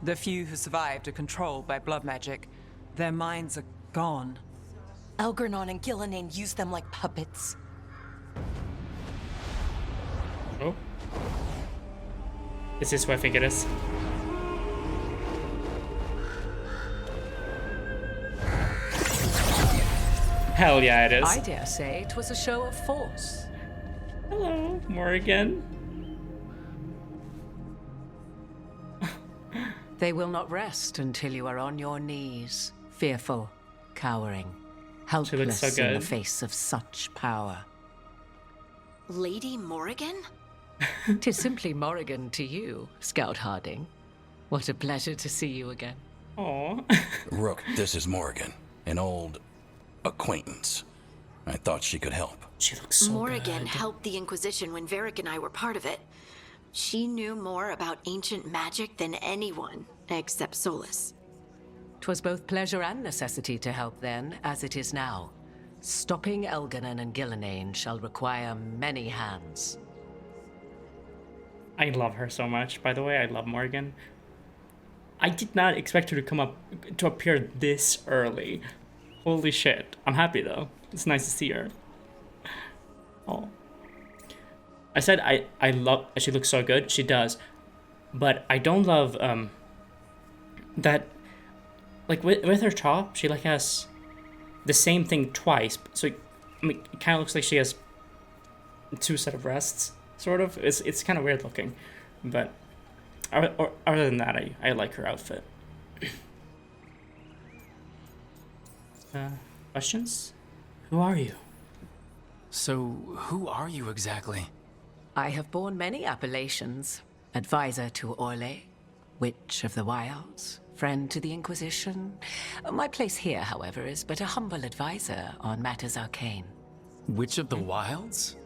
The few who survived are controlled by blood magic. Their minds are gone. Elgar'nan and Ghilan'nain used them like puppets. Oh. Is this what I think it is? Hell yeah, it is. I dare say it was a show of force. Hello, Morrigan. They will not rest until you are on your knees, fearful, cowering, helpless so in the good. face of such power. Lady Morrigan? 'Tis simply Morrigan to you, Scout Harding. What a pleasure to see you again. Aww. Rook, this is Morrigan, an old acquaintance. I thought she could help. She looks so Morrigan good. helped the Inquisition when Varric and I were part of it. She knew more about ancient magic than anyone, except Solus. 'Twas both pleasure and necessity to help then, as it is now. Stopping Elgar'nan and Ghilan'nain shall require many hands. I love her so much, by the way. I love Morrigan. I did not expect her to appear this early. Holy shit. I'm happy though. It's nice to see her. Oh. I said I love, she looks so good. She does. But I don't love that, like with her chop, she like has the same thing twice. So I mean, it kind of looks like she has two set of breasts, sort of. It's kind of weird looking, but other than that, I like her outfit. Questions? Who are you? So, who are you exactly? I have borne many appellations. Advisor to Orle, Witch of the Wilds, friend to the Inquisition. My place here, however, is but a humble advisor on matters arcane. Witch of the Wilds?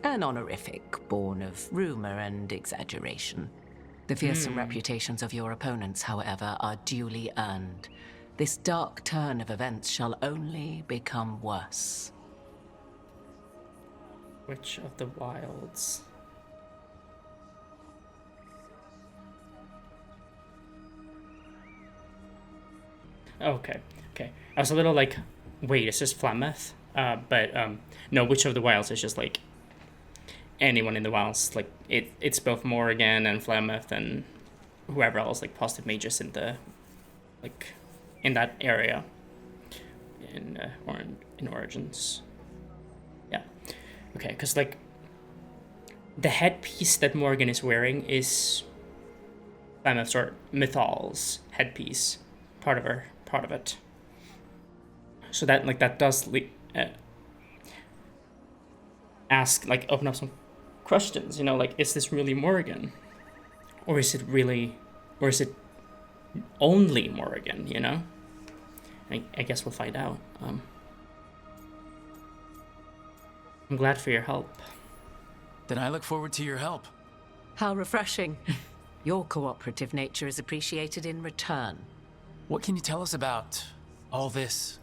An honorific born of rumor and exaggeration. The fearsome reputations of your opponents, however, are duly earned. This dark turn of events shall only become worse. Witch of the Wilds. Okay. I was a little like, wait, is this Flameth? But no, Witch of the Wilds is just like anyone in the wilds. Like it's both Morrigan and Flameth and whoever else, like positive mages in the in that area in Origins. Yeah. Okay, because like the headpiece that Morrigan is wearing is Flameth's or Mythal's headpiece, part of it. So that that does ask, open up some questions, is this really Morrigan? Or is it only Morrigan, I guess we'll find out. I'm glad for your help. Then I look forward to your help. How refreshing. Your cooperative nature is appreciated in return. What can you tell us about all this?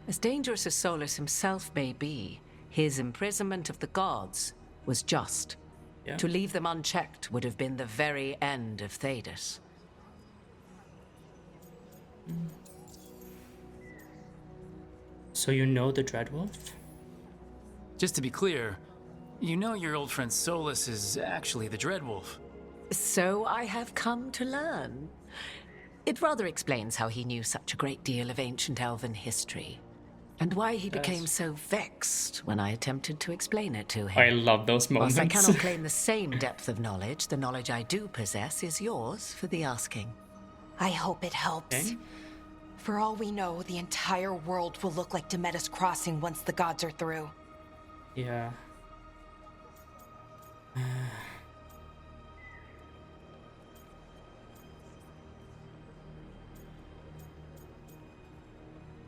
As dangerous as Solus himself may be, his imprisonment of the gods was just. Yeah. To leave them unchecked would have been the very end of Thedas. So you know the Dreadwolf? Just to be clear, you know your old friend Solus is actually the Dreadwolf. So I have come to learn. It rather explains how he knew such a great deal of ancient elven history, and why he became so vexed when I attempted to explain it to him. I love those moments. Whilst I cannot claim the same depth of knowledge, the knowledge I do possess is yours for the asking. I hope it helps. Okay. For all we know, the entire world will look like Demetus Crossing once the gods are through. Yeah.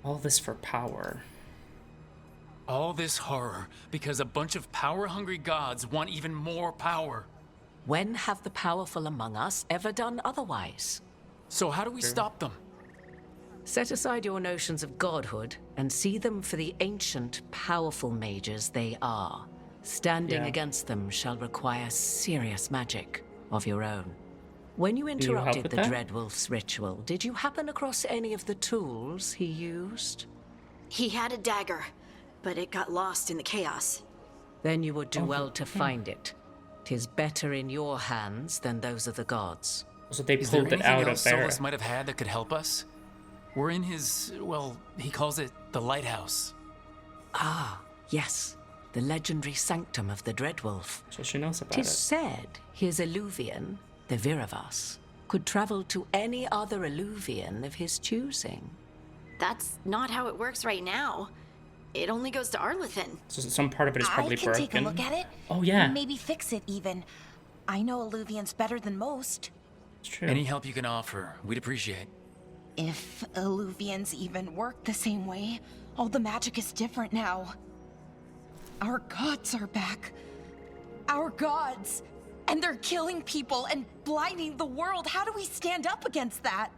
All this for power. All this horror because a bunch of power-hungry gods want even more power. When have the powerful among us ever done otherwise? So how do we stop them? Set aside your notions of godhood and see them for the ancient, powerful mages they are. Standing against them shall require serious magic of your own. When you interrupted the Dreadwolf's ritual, did you happen across any of the tools he used? He had a dagger, but it got lost in the chaos. Then you would do well to find it. 'Tis better in your hands than those of the gods. So they Is there pulled it anything out else of there. Solus might have had that could help us? We're in his, well, he calls it the lighthouse. Ah, yes. The legendary sanctum of the Dreadwolf. So she knows about 'Tis it. said his Elluvian, the Viravas, could travel to any other Elluvian of his choosing. That's not how it works right now. It only goes to Arlethan. So some part of it is probably I can broken. take a look at it. Oh yeah. And maybe fix it even. I know Alluvians better than most. It's true. Any help you can offer, we'd appreciate. If Alluvians even work the same way, all the magic is different now. Our gods are back. Our gods. And they're killing people and blinding the world. How do we stand up against that?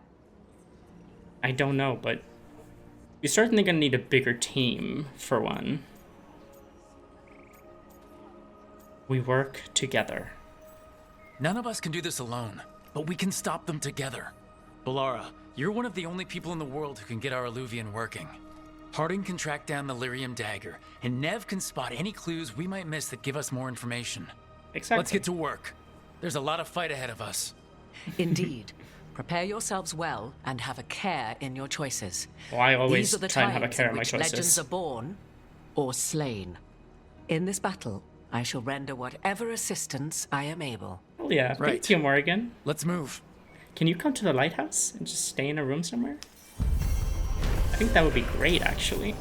I don't know, but you're certainly gonna need a bigger team for one. We work together. None of us can do this alone, but we can stop them together. Balara, you're one of the only people in the world who can get our Elluvian working. Harding can track down the Lyrium dagger, and Nev can spot any clues we might miss that give us more information. Exactly. Let's get to work. There's a lot of fight ahead of us. Indeed. Prepare yourselves well and have a care in your choices. Well, I always These are the try and have a times care in in my which choices. legends are born or slain. In this battle, I shall render whatever assistance I am able. Oh yeah, Right. thank you, Morrigan. Let's move. Can you come to the lighthouse and just stay in a room somewhere? I think that would be great, actually.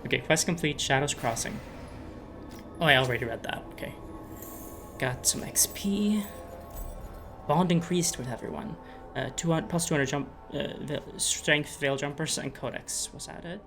Okay, quest complete, Shadows Crossing. Oh, I already read that, okay. Got some XP. Bond increased with everyone. +200 jump, strength, veil jumpers, and Codex was added.